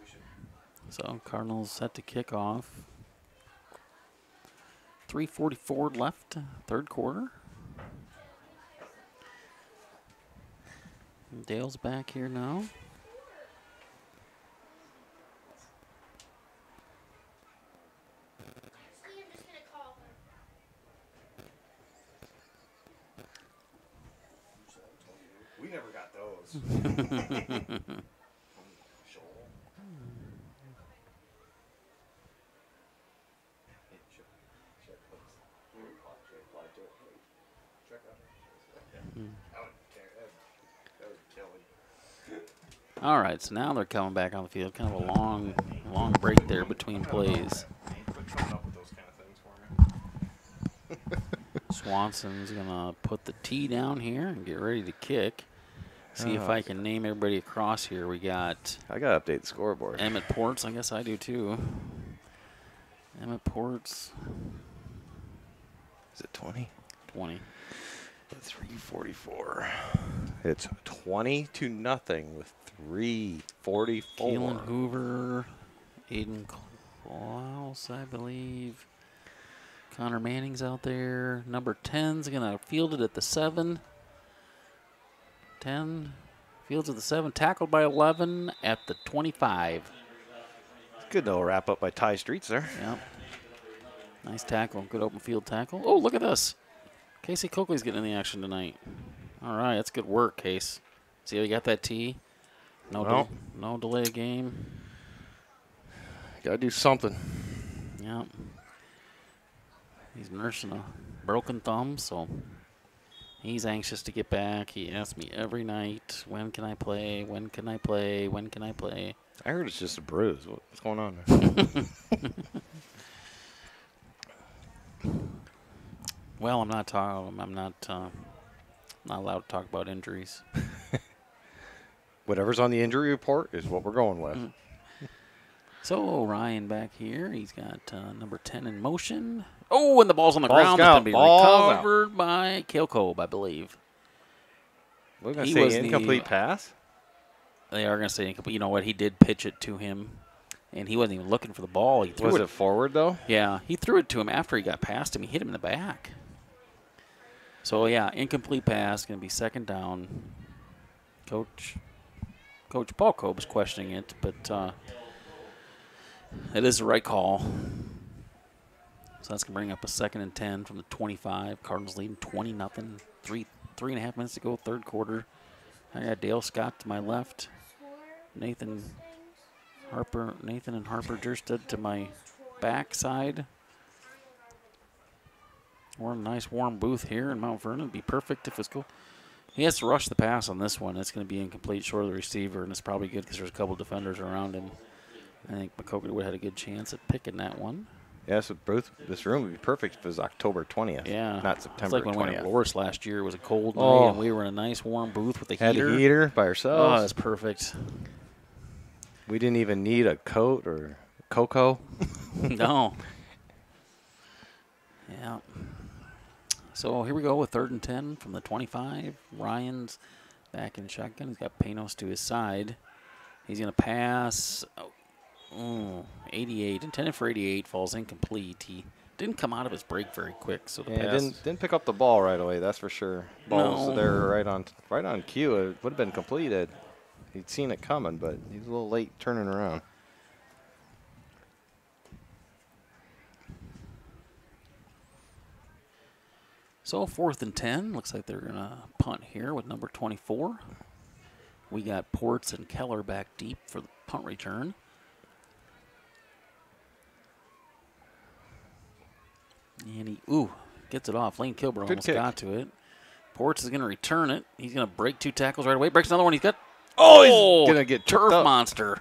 We should. So Cardinals set to kick off. 3:44 left, 3rd quarter. Dale's back here now. See, I'm just gonna call her. never got those. Shoal. All right, so now they're coming back on the field. Kind of a long break there between plays. Quit coming up with those kind of things for me. Swanson's going to put the tee down here and get ready to kick. See if I can name everybody across here. We got... I got to update the scoreboard. Emmett Ports. I guess I do too. Emmett Ports. Is it 20? 20. 3:44. It's 20-0 with 3:44. Keelan Hoover. Aiden Klaus, I believe. Connor Manning's out there. Number 10's going to field it at the 7. 10 fields at the 7. Tackled by 11 at the 25. Good little wrap up by Ty Streets there. Yep. Nice tackle. Good open field tackle. Oh, look at this. Casey Coakley's getting in the action tonight. All right, that's good work, Case. See how you got that tee? No delay of game. Got to do something. Yep. He's nursing a broken thumb, so he's anxious to get back. He asks me every night, when can I play? When can I play? When can I play? I heard it's just a bruise. What's going on there? Well, I'm not allowed to talk about injuries. Whatever's on the injury report is what we're going with. So Ryan back here, he's got number 10 in motion. Oh, and the ball's on the ground. Out. It's going to be recovered by Cale Cobe, I believe. We're going to say incomplete pass? They are going to say incomplete. You know what? He did pitch it to him, and he wasn't even looking for the ball. He threw Was it forward, though? Yeah, he threw it to him after he got past him. He hit him in the back. So, yeah, incomplete pass, going to be second down. Coach Paul Cobe is questioning it, but it is the right call. So that's going to bring up a 2nd and 10 from the 25. Cardinals leading 20-0. 3.5 minutes to go, third quarter. I got Dale Scott to my left. Nathan and Harper Jerstead to my backside. We're in a nice warm booth here in Mount Vernon. It'd be perfect if it's cool. He has to rush the pass on this one. It's going to be incomplete, short of the receiver, and it's probably good because there's a couple defenders around him. I think Maquoketa would have had a good chance at picking that one. Yeah, so this room would be perfect if it was October 20th. Yeah. Not September 20th. It's like when we went to Loris last year. It was a cold night, and we were in a nice warm booth with a Had heater. a heater by Oh, ourselves. that's perfect. We didn't even need a coat or cocoa. No. Yeah. So here we go with 3rd and 10 from the 25. Ryan's back in shotgun. He's got Panos to his side. He's going to pass. 88. Intended for 88. Falls incomplete. He didn't come out of his break very quick. So the pass. Didn't pick up the ball right away. That's for sure. Ball was there right on cue. It would have been completed. He'd seen it coming, but he's a little late turning around. So 4th and 10. Looks like they're going to punt here with number 24. We got Ports and Keller back deep for the punt return. And he, gets it off. Lane Kilburn almost got to it. Ports is going to return it. He's going to break 2 tackles right away. Breaks another one. He's got, he's going to get turf up. monster.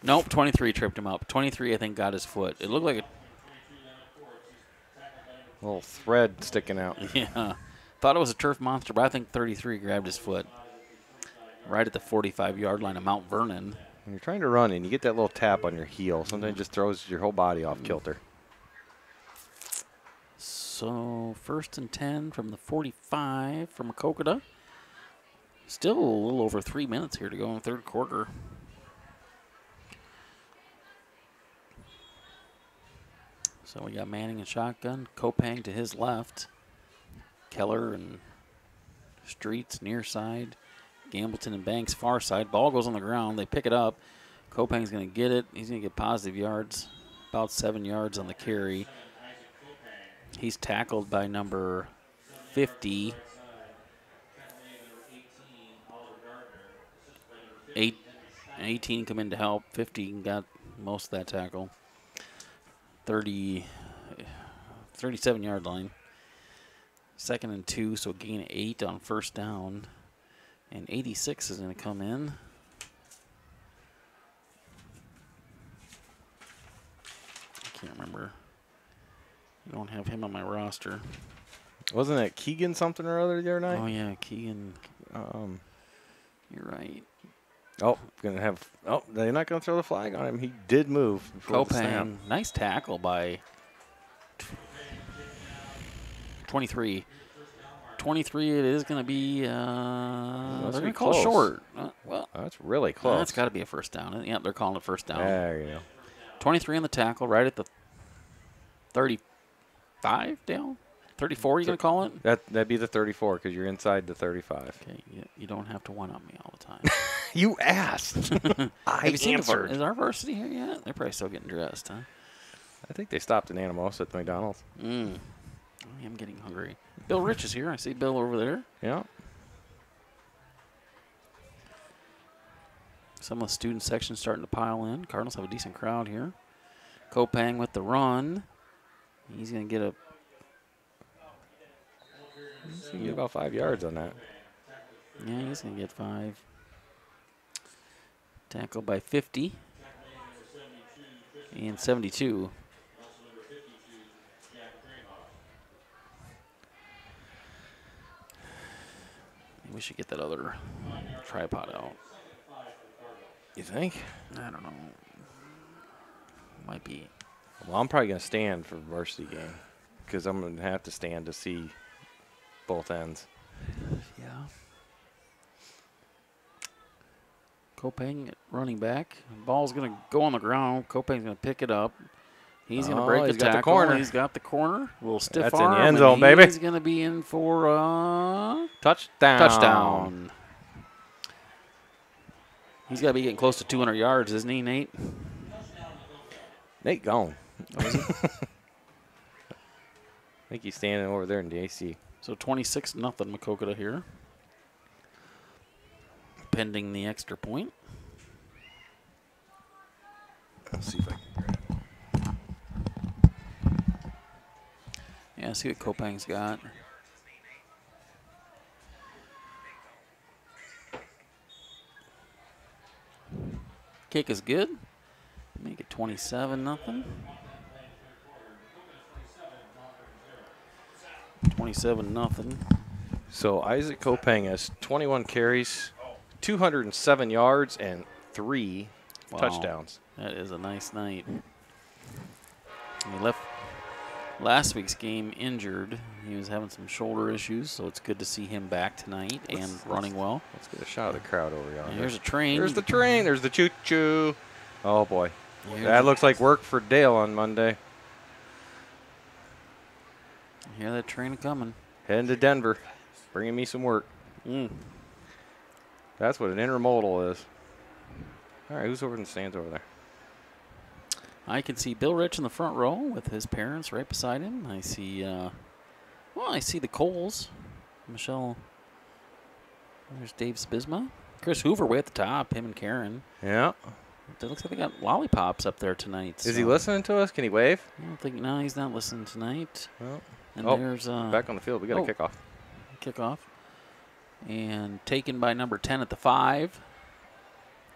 Nope, 23 tripped him up. 23, I think, got his foot. It looked like a little thread sticking out. Yeah. Thought it was a turf monster, but I think 33 grabbed his foot right at the 45-yard line of Mount Vernon. When you're trying to run and you get that little tap on your heel, sometimes it just throws your whole body off kilter. So 1st and 10 from the 45 from Maquoketa. Still a little over 3 minutes here to go in the third quarter. So we got Manning and shotgun. Kopang to his left. Keller and Streets near side. Gambleton and Banks far side. Ball goes on the ground. They pick it up. Kopang's going to get it. He's going to get positive yards. About 7 yards on the carry. He's tackled by number 50. 18 come in to help. 15 got most of that tackle. 37-yard line. 2nd and 2, so gain 8 on first down. And 86 is going to come in. I can't remember. I don't have him on my roster. Wasn't it Keegan something or other the other night? Oh, yeah, Keegan. You're right. Oh, gonna have. Oh, they're not gonna throw the flag on him. He did move. before the snap. Kopang, nice tackle by 23. 23, it is going to be, they're going to call it short. Well, That's really close. that's got to be a first down. Yeah, they're calling it first down. There you go. 23 on the tackle, right at the 35 down? 34, you going to call it? That'd be the 34 because you're inside the 35. Okay, you don't have to one-up me all the time. You asked. I Have you seen answered. is our varsity here yet? They're probably still getting dressed, huh? I think they stopped in Animos at the McDonald's. I am getting hungry. Bill Rich is here. I see Bill over there. Yeah. Some of the student sections starting to pile in. Cardinals have a decent crowd here. Kopang with the run. He's going to get You get about 5 yards on that. Yeah, he's going to get 5. Tackle by 50. And 72. We should get that other tripod out. You think? I don't know. Might be. Well, I'm probably going to stand for varsity game because I'm going to have to stand to see both ends. Yeah. Kopang running back. Ball's going to go on the ground. Kopang's going to pick it up. He's going to break the he's got the tackle. corner. He's got the corner. A little stiff That's in arm. the end and zone, baby. He's going to be in for Touchdown. touchdown. He's got to be getting close to 200 yards, isn't he, Nate? Nate gone. Oh, is he? I think he's standing over there in the AC. So 26-0 Maquoketa here. Pending the extra point. Let's see if I can grab it. Yeah, see what Kopang's got. Kick is good. Make it 27-0. 27-0. So Isaac Kopang has 21 carries, 207 yards, and 3 Wow. touchdowns. That is a nice night. He left last week's game injured. He was having some shoulder issues, so it's good to see him back tonight and running well. Let's get a shot of the crowd over And yonder. here's a train. There's the train. There's the choo-choo. Oh, boy. Here's That the- looks like work for Dale on Monday. Hear that train coming. Heading to Denver. Bringing me some work. Mm. That's what an intermodal is. All right, who's over in the stands over there? I can see Bill Rich in the front row with his parents right beside him. I see, I see the Coles. Michelle. There's Dave Sbizma. Chris Hoover way at the top, him and Karen. Yeah. It looks like they got lollipops up there tonight. Is he so listening to us? Can he wave? I don't think, no, he's not listening tonight. Well, And oh, there's back on the field. We got a kickoff. kickoff. And taken by number 10 at the 5.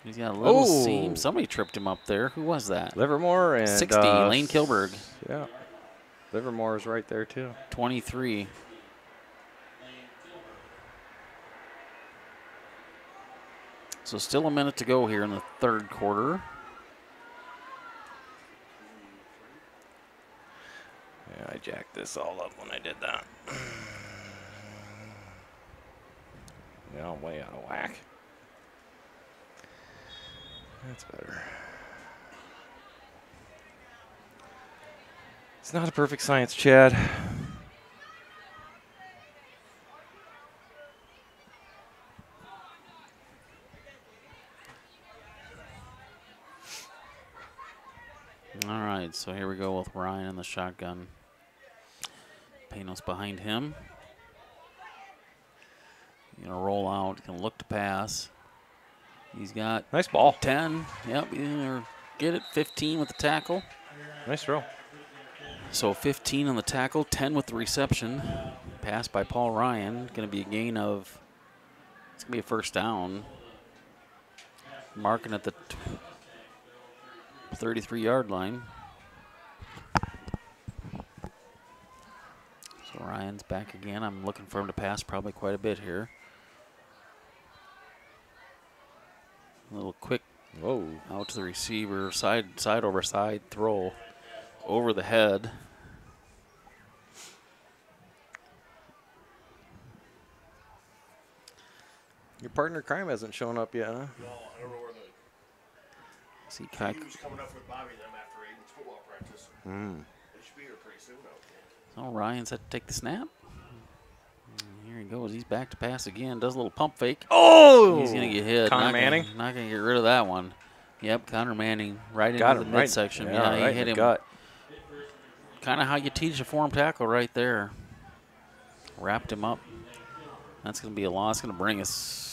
He's got a little Oh. seam. Somebody tripped him up there. Who was that? Livermore and 60, Lane Kilberg. Yeah. Livermore is right there, too. 23. So still a minute to go here in the third quarter. Yeah, I jacked this all up when I did that. Yeah, I'm way out of whack. That's better. It's not a perfect science, Chad. All right, so here we go with Ryan in the shotgun. Panos behind him. Going to roll out, going to look to pass. He's got Nice ball. 10. Yep, either get it. 15 with the tackle. Nice throw. So 15 on the tackle, 10 with the reception. Pass by Paul Ryan. Going to be a gain of, it's going to be a first down. Marking at the 33-yard line. So Ryan's back again. I'm looking for him to pass probably quite a bit here. A little quick Whoa. out to the receiver, side over side throw over the head. Your partner in crime hasn't shown up yet, huh? No, I don't know where the See Kai. he was coming up with Bobby them after Aiden's football practice. Mm. They should be here pretty soon, I would think. So Ryan's had to take the snap. Here he goes. He's back to pass again. Does a little pump fake. Oh! He's going to get hit. Connor Not gonna- Manning? Not going to get rid of that one. Yep, Connor Manning right Got into him the right. midsection. Yeah, Yeah, right he in hit the him. gut. Kind of how you teach a form tackle right there. Wrapped him up. That's going to be a loss. Going to bring us.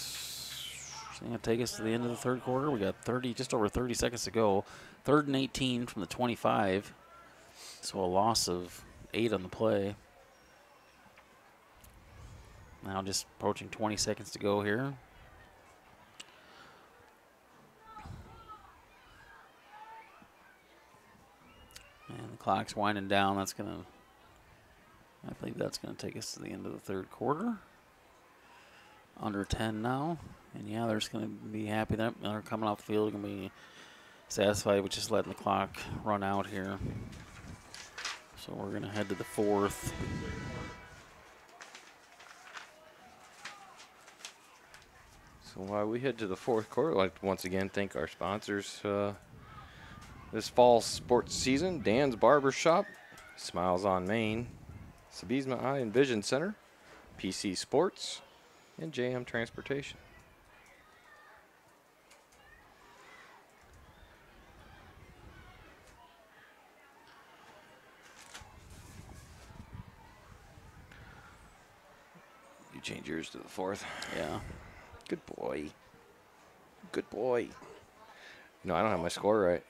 It's going to take us to the end of the third quarter. We got just over 30 seconds to go. 3rd and 18 from the 25. So a loss of 8 on the play. Now just approaching 20 seconds to go here. And the clock's winding down. I believe that's going to take us to the end of the third quarter. Under 10 now. And yeah, they're just going to be happy that they're coming off the field. They're going to be satisfied with just letting the clock run out here. So we're going to head to the fourth. So while we head to the fourth quarter, I'd like to once again thank our sponsors this fall sports season: Dan's Barber Shop, Smiles on Main, Sabisma Eye and Vision Center, PC Sports, and JM Transportation. You change yours to the fourth. Yeah. Good boy. Good boy. No, I don't have my score right.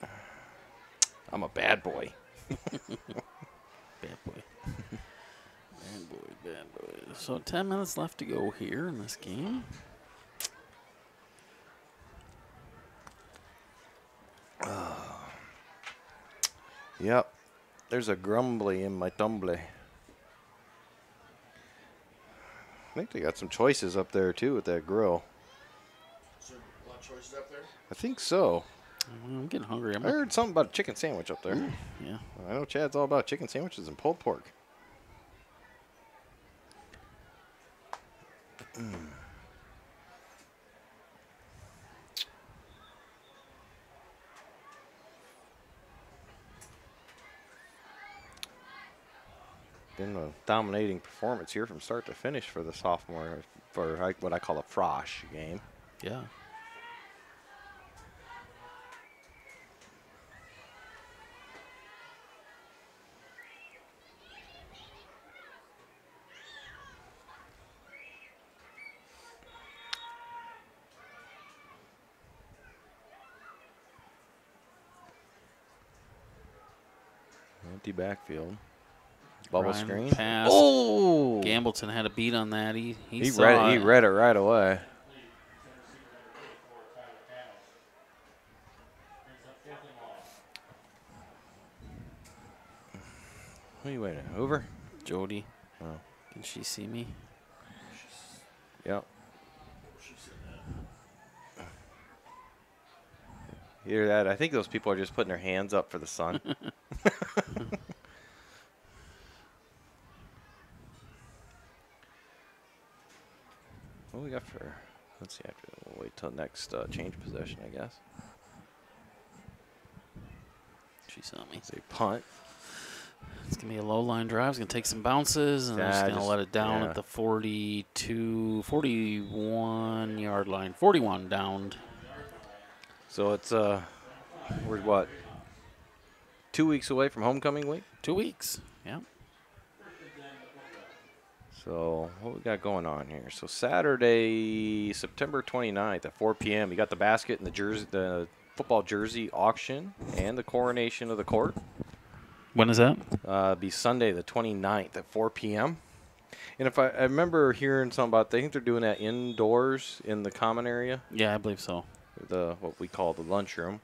I'm a bad boy. Bad boy. Bad boy, bad boy. So 10 minutes left to go here in this game. Yep. There's a grumbly in my tumbly. I think they got some choices up there, too, with that grill. Is there a lot of choices up there? I think so. I'm getting hungry. I heard something about a chicken sandwich up there. Yeah. I know Chad's all about chicken sandwiches and pulled pork. Been a dominating performance here from start to finish for the sophomore, for what I call a frosh game. Yeah. Empty backfield. Bubble Ryan screen. Pass. Oh! Gambleton had a beat on that. He He saw read it. it. He read it right away. What are you waiting? Over? Jody. Oh. Can she see me? Yep. She said that. You hear that? I think those people are just putting their hands up for the sun. What we got for? Let's see. We'll wait till next change possession, I guess. She saw me. Say punt. It's going to be a low line drive. It's going to take some bounces, and they're just Yeah, going to just- let it down yeah. at the 41 yard line. 41 downed. So it's we're what? 2 weeks away from homecoming week. 2 weeks. Yeah. So what we got going on here? So Saturday, September 29th at 4 p.m. You got the basket and the football jersey auction and the coronation of the court. When is that? Be Sunday the 29th at 4 p.m. And if I remember hearing something about, they think they're doing that indoors in the common area, Yeah, I believe so. what we call the lunchroom.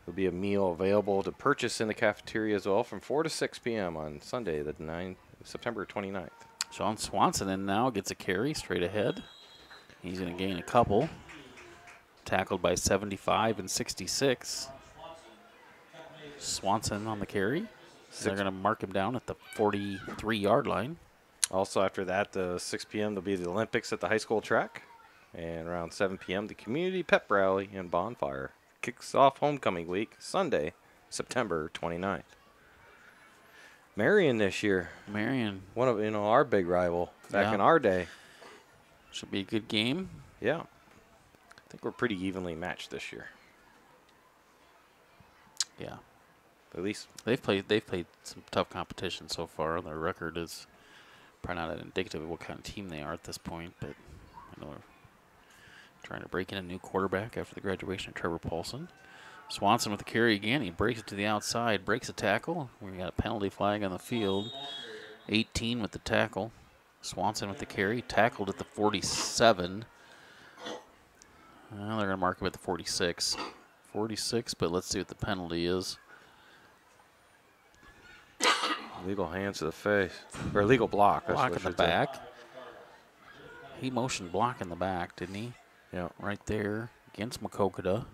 There'll be a meal available to purchase in the cafeteria as well from 4 to 6 p.m. on Sunday, the September 29th. Sean Swanson in now, gets a carry straight ahead. He's going to gain a couple. Tackled by 75 and 66. Swanson on the carry. They're going to mark him down at the 43-yard line. Also after that, 6 p.m. there'll be the Olympics at the high school track. And around 7 p.m., the community pep rally and bonfire. Kicks off homecoming week, Sunday, September 29th. Marion this year. Marion. One of our big rival back in our day. Should be a good game. Yeah. I think we're pretty evenly matched this year. Yeah. At least They've played some tough competition so far. Their record is probably not indicative of what kind of team they are at this point, but I know they're trying to break in a new quarterback after the graduation of Trevor Paulson. Swanson with the carry again. He breaks it to the outside, breaks a tackle. We got a penalty flag on the field. 18 with the tackle. Swanson with the carry, tackled at the 47. Well, they're going to mark him at the 46. 46, but let's see what the penalty is. legal hands to the face. Or legal block. That's Block what in the I should say. back. He motioned block in the back, didn't he? Yeah. Right there against Maquoketa.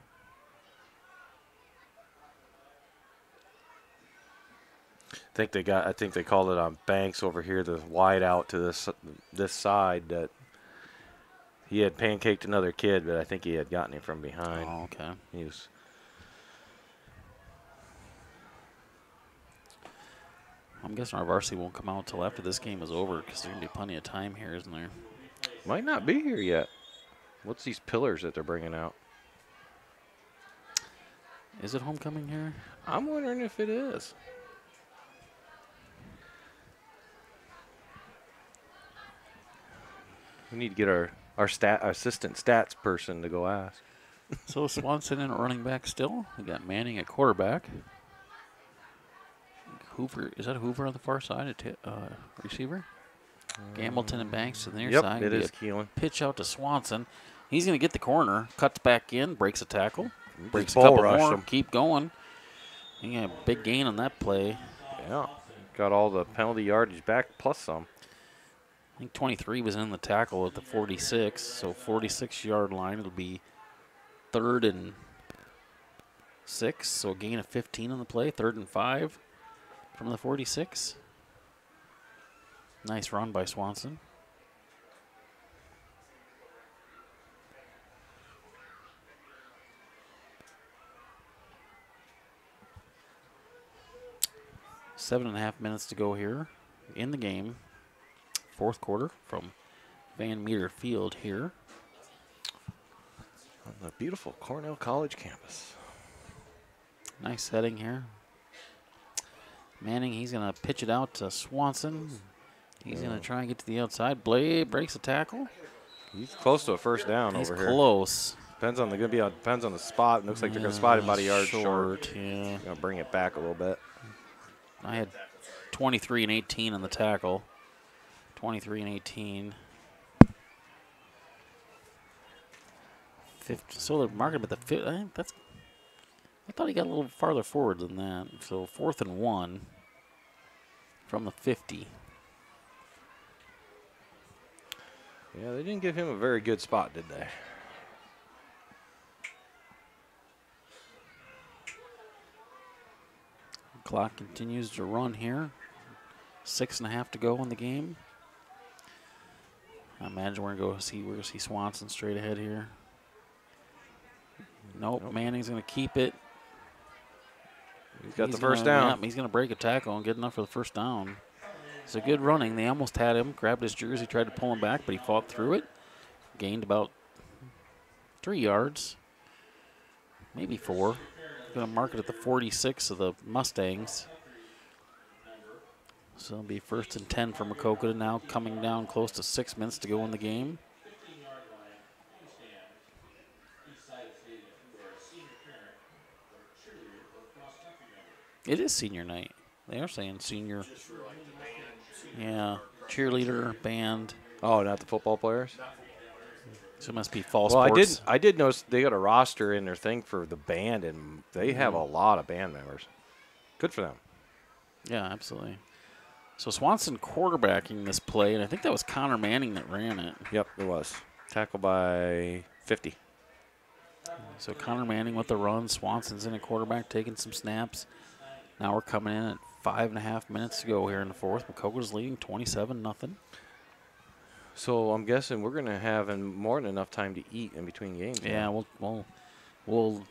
I think they called it on Banks over here, the wide out to this side, that he had pancaked another kid, but I think he had gotten him from behind. Oh, okay. He was. I'm guessing our varsity won't come out until after this game is over because there's going to be plenty of time here, isn't there? Might not be here yet. What's these pillars that they're bringing out? Is it homecoming here? I'm wondering if it is. We need to get our assistant stats person to go ask. So Swanson in at running back still. We got Manning at quarterback. Hoover, is that Hoover on the far side, receiver? Gambleton and Banks to the near side. Yep, it is Keelan. Pitch out to Swanson. He's going to get the corner, cuts back in, breaks a tackle, breaks a bull couple rushed more, him. keep going. He got a big gain on that play. Yeah, got all the penalty yardage back plus some. I think 23 was in the tackle at the 46, so 46-yard line. It'll be 3rd and 6, so a gain of 15 on the play, 3rd and 5 from the 46. Nice run by Swanson. Seven and a half minutes to go here in the game. 4th quarter from Van Meter Field here. On the beautiful Cornell College campus. Nice setting here. Manning, he's going to pitch it out to Swanson. He's going to try and get to the outside. Blade breaks a tackle. He's close to a first down He's over here. close. Depends on the spot. It looks like they're going to spot him about a yard short. Yeah. Going to bring it back a little bit. I had 23 and 18 on the tackle. 23 and 18. 50, so they're marking him at the 50. I think that's. I thought he got a little farther forward than that. So 4th and 1 from the 50. Yeah, they didn't give him a very good spot, did they? Clock continues to run here. 6.5 to go in the game. I imagine we're going to see Swanson straight ahead here. Nope. Manning's going to keep it. He's got the first down. Yeah, he's going to break a tackle and get enough for the first down. It's a good running. They almost had him. Grabbed his jersey, tried to pull him back, but he fought through it. Gained about 3 yards. Maybe 4. Going to mark it at the 46 of the Mustangs. So it'll be 1st and 10 for Maquoketa now, coming down close to 6 minutes to go in the game. It is senior night. They are saying senior. Just for like the band, Yeah, cheerleader, band. Oh, not the football players? So it must be fall Well, sports. I did notice they got a roster in their thing for the band, and they have a lot of band members. Good for them. Yeah, absolutely. So Swanson quarterbacking this play, and I think that was Connor Manning that ran it. Yep, it was. Tackled by 50. So Connor Manning with the run. Swanson's in at quarterback, taking some snaps. Now we're coming in at 5.5 minutes to go here in the 4th. Maquoketa's leading 27-0. So I'm guessing we're going to have more than enough time to eat in between games. Yeah, we'll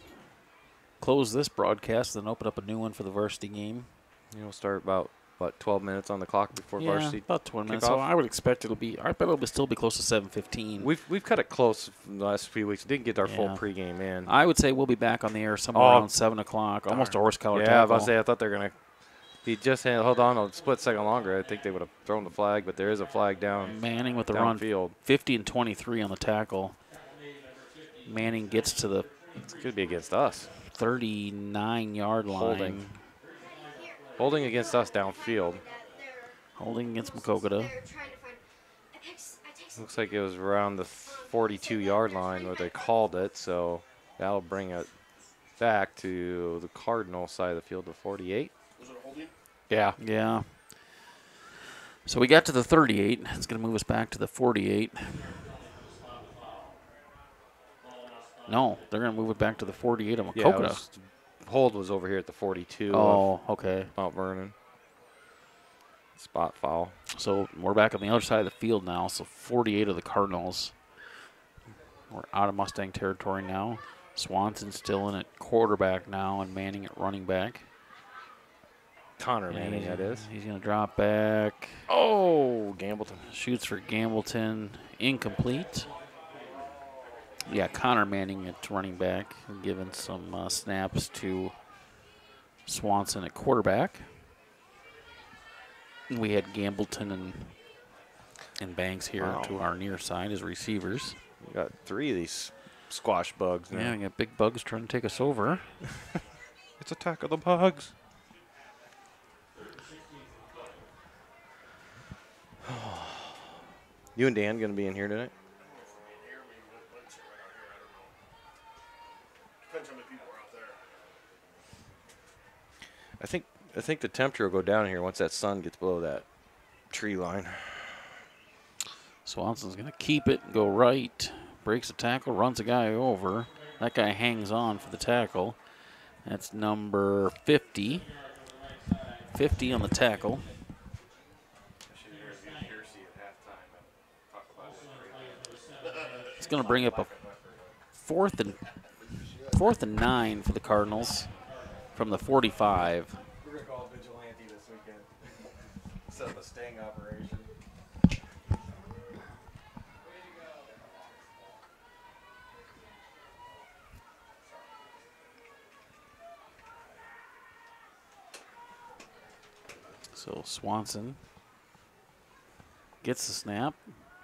close this broadcast, then open up a new one for the varsity game. We'll start about, 12 minutes on the clock before Yeah, varsity about 20 minutes. kickoff? So I would expect I bet it'll still be close to 7:15. We've cut it close in the last few weeks. Didn't get our full Yeah. pregame in. I would say we'll be back on the air somewhere Oh, around 7 o'clock, almost a horse collar Yeah, I tackle. was about to say, I thought they were going to. He just hold on a split second longer. I think they would have thrown the flag, but there is a flag down. Manning with the run, Downfield. 50 and 23 on the tackle. Manning gets to the It's going to be against us. 39-yard line. Holding against us downfield. Holding against Maquoketa. They're trying to find. I texted Looks like it was around the 42-yard line where they called it, so that'll bring it back to the Cardinal side of the field to 48. Was it a holding? Yeah. Yeah. So we got to the 38. It's going to move us back to the 48. No, they're going to move it back to the 48 of Maquoketa. Hold was over here at the 42 Oh, of okay. Mount Vernon. Spot foul. So we're back on the other side of the field now. So 48 of the Cardinals. We're out of Mustang territory now. Swanson's still in at quarterback now and Manning at running back. Connor Manning, that is. He's going to drop back. Oh, Gambleton. Shoots for Gambleton. Incomplete. Yeah, Connor Manning at running back. Giving some snaps to Swanson at quarterback. We had Gambleton and Banks here Wow. to our near side as receivers. We got 3 of these squash bugs now. Yeah, we got big bugs trying to take us over. It's Attack of the Bugs. You and Dan going to be in here tonight? Here, maybe Wednesday right out here. I don't know. Depends how many people are out there. I think the temperature will go down here once that sun gets below that tree line. Swanson's going to keep it, go right, breaks the tackle, runs a guy over. That guy hangs on for the tackle. That's number 50. 50 on the tackle. It's going to bring up a fourth and 9 for the Cardinals from the 45. We're going to call it vigilante this weekend instead of a sting operation. So Swanson gets the snap.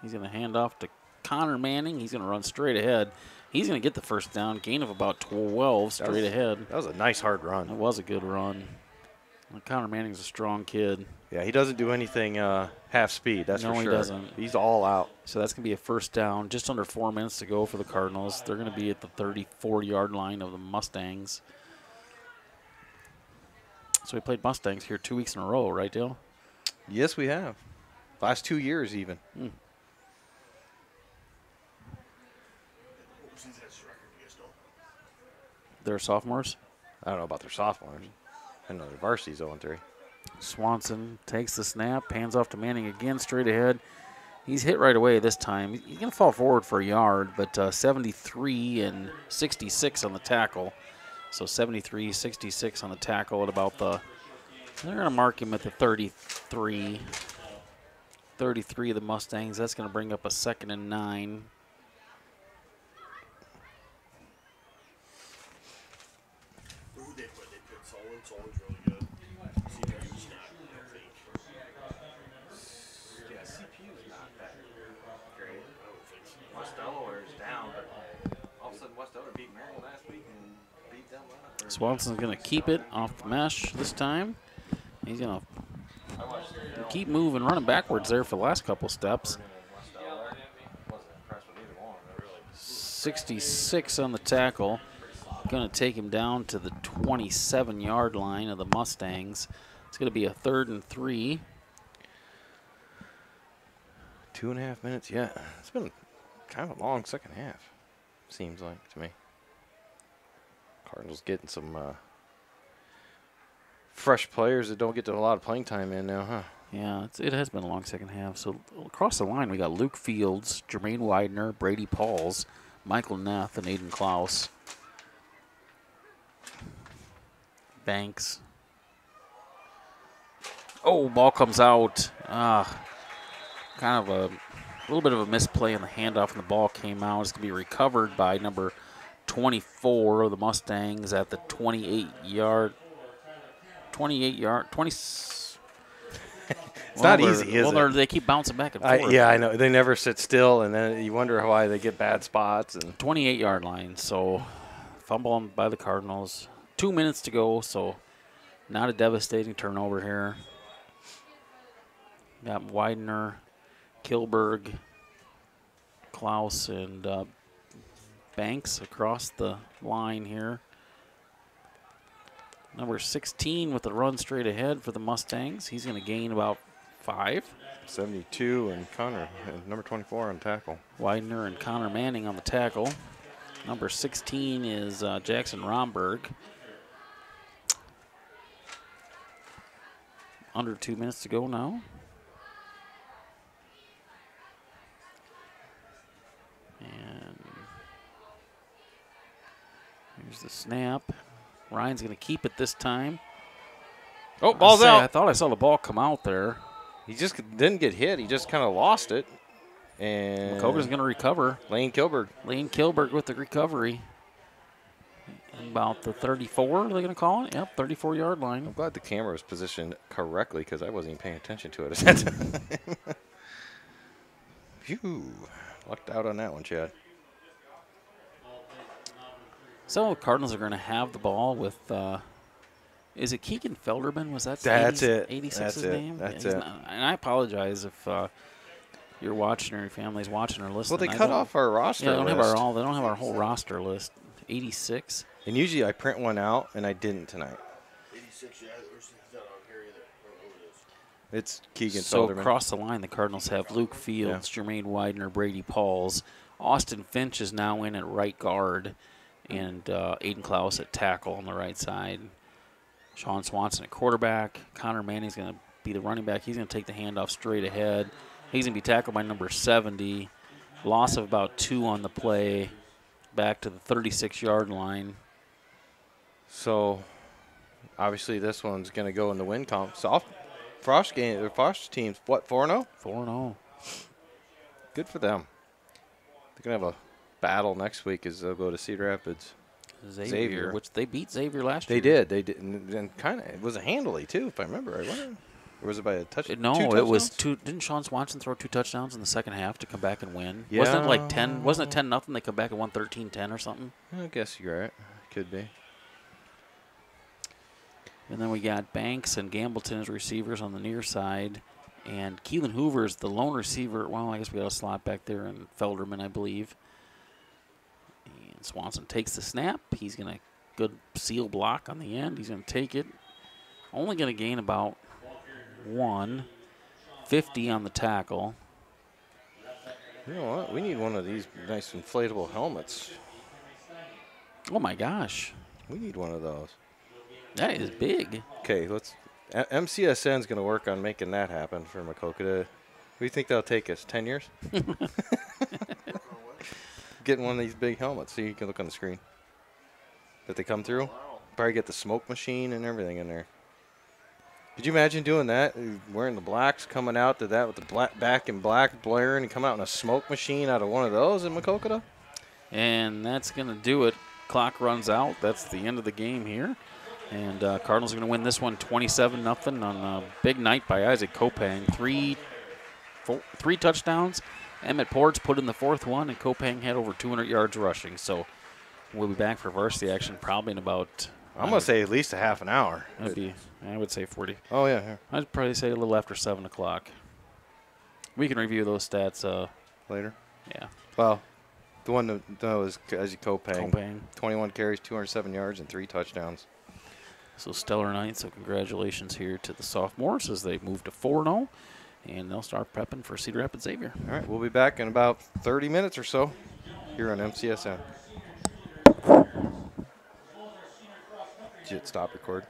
He's going to hand off to Connor Manning. He's going to run straight ahead. He's going to get the first down, gain of about 12 straight ahead. That was a nice hard run. That was a good run. Well, Connor Manning's a strong kid. Yeah, he doesn't do anything half speed, that's No, for he sure. doesn't. He's all out. So that's going to be a first down. Just under 4 minutes to go for the Cardinals. They're going to be at the 34-yard line of the Mustangs. So we played Mustangs here 2 weeks in a row, right, Dale? Yes, we have. Last 2 years even. What was his record, you guys know? They're sophomores. I don't know about their sophomores. I know their varsity's 0-3. Swanson takes the snap, hands off to Manning again, straight ahead. He's hit right away this time. He's going to fall forward for a yard, but 73 and 66 on the tackle. So 73, 66 on the tackle at about the, they're going to mark him at the 33. 33 of the Mustangs. That's going to bring up a 2nd and 9. Who they put? They put Solon. Solon's really good. See if he was not, I think. West Delaware is down, but all of a sudden West Delaware beat Marion last week and beat them last. Swanson's going to keep it off the mesh this time. He's going to keep moving, running backwards there for the last couple steps. 66 on the tackle. Going to take him down to the 27-yard line of the Mustangs. It's going to be a 3rd and 3. 2.5 minutes, yeah. It's been kind of a long second half, seems like to me. Cardinals getting some fresh players that don't get a lot of playing time in now, huh? Yeah, it has been a long second half. So across the line, we got Luke Fields, Jermaine Widener, Brady Pauls, Michael Neff, and Aiden Klaus. Banks. Oh, ball comes out. Kind of a little bit of a misplay on the handoff, and the ball came out. It's going to be recovered by number 24 of the Mustangs at the 28-yard. 20. It's not easy, is it? They keep bouncing back and forth. Yeah, I know. They never sit still, and then you wonder why they get bad spots. And 28-yard line, so fumble by the Cardinals. 2 minutes to go, so not a devastating turnover here. Got Widener, Kilberg, Klaus, and Banks across the line here. Number 16 with the run straight ahead for the Mustangs. He's going to gain about 5. 72 and Connor, and number 24 on tackle. Widener and Connor Manning on the tackle. Number 16 is Jackson Romberg. Under 2 minutes to go now. And here's the snap. Ryan's going to keep it this time. Oh, ball's out. I thought I saw the ball come out there. He just didn't get hit. He just kind of lost it. And Maquoketa's going to recover. Lane Kilberg. Lane Kilberg with the recovery. About the 34, are they going to call it? Yep, 34-yard line. I'm glad the camera was positioned correctly because I wasn't even paying attention to it at that time. Phew. Lucked out on that one, Chad. So the Cardinals are going to have the ball with, is it Keegan Felderman? Was that That's 80, it. 86's That's it. name? That's Yeah, it. not- and I apologize if you're watching or your family's watching or listening. Well, they I cut don't- off our roster Yeah, they don't list. have they don't have our whole roster list. 86. And usually I print one out, and I didn't tonight. 86, yeah, there's not on here either. I don't know who it is. It's Keegan So Felderman. across the line, the Cardinals have Luke Fields, Jermaine Widener, Brady Pauls. Austin Finch is now in at right guard, and Aiden Klaus at tackle on the right side. Sean Swanson at quarterback. Connor Manning's going to be the running back. He's going to take the handoff straight ahead. He's going to be tackled by number 70. Loss of about 2 on the play. Back to the 36-yard line. So, obviously, this one's going to go in the win comp. Soft Frosh game. The Frosh team's what, 4-0? 4-0. Good for them. They're going to have a battle next week as they'll go to Cedar Rapids. Xavier. Which they beat Xavier last They year. did. They did. And kind of, it was a handily, too, if I remember right. Wasn't it? Or was it by a touchdown? No, two it was touchdowns? 2. Didn't Sean Swanson throw 2 touchdowns in the second half to come back and win? Yeah. Wasn't it like 10? Wasn't it 10-0? They come back and won 13-10 or something? I guess you're right. Could be. And then we got Banks and Gambleton as receivers on the near side. And Keelan Hoover's the lone receiver. Well, I guess we got a slot back there and Felderman, I believe. And Swanson takes the snap. He's going to good seal block on the end. He's going to take it. Only going to gain about 1. 50 on the tackle. You know what? We need one of these nice inflatable helmets. Oh, my gosh. We need one of those. That is big. Okay, let's. MCSN's going to work on making that happen for Maquoketa. What do you think that'll take us? 10 years? Getting one of these big helmets so you can look on the screen. That they come through? Probably get the smoke machine and everything in there. Could you imagine doing that? Wearing the blacks, coming out to that with the black, back in black, blaring, and come out in a smoke machine out of one of those in Maquoketa? And that's going to do it. Clock runs out. That's the end of the game here. And Cardinals are going to win this one 27-0 on a big night by Isaac Kopang. Three touchdowns Emmett Ports put in the fourth one, and Copang had over 200 yards rushing. So we'll be back for varsity action probably in about. I'm going to say at least a half an hour. I would say 40. Oh, yeah. Here. I'd probably say a little after 7 o'clock. We can review those stats. Later. Yeah. Well, the one that was Copang. Copang. 21 carries, 207 yards, and 3 touchdowns. So stellar night. So congratulations here to the sophomores as they move to 4-0. And they'll start prepping for Cedar Rapids Xavier. All right, we'll be back in about 30 minutes or so here on MCSN. Did you hit stop record?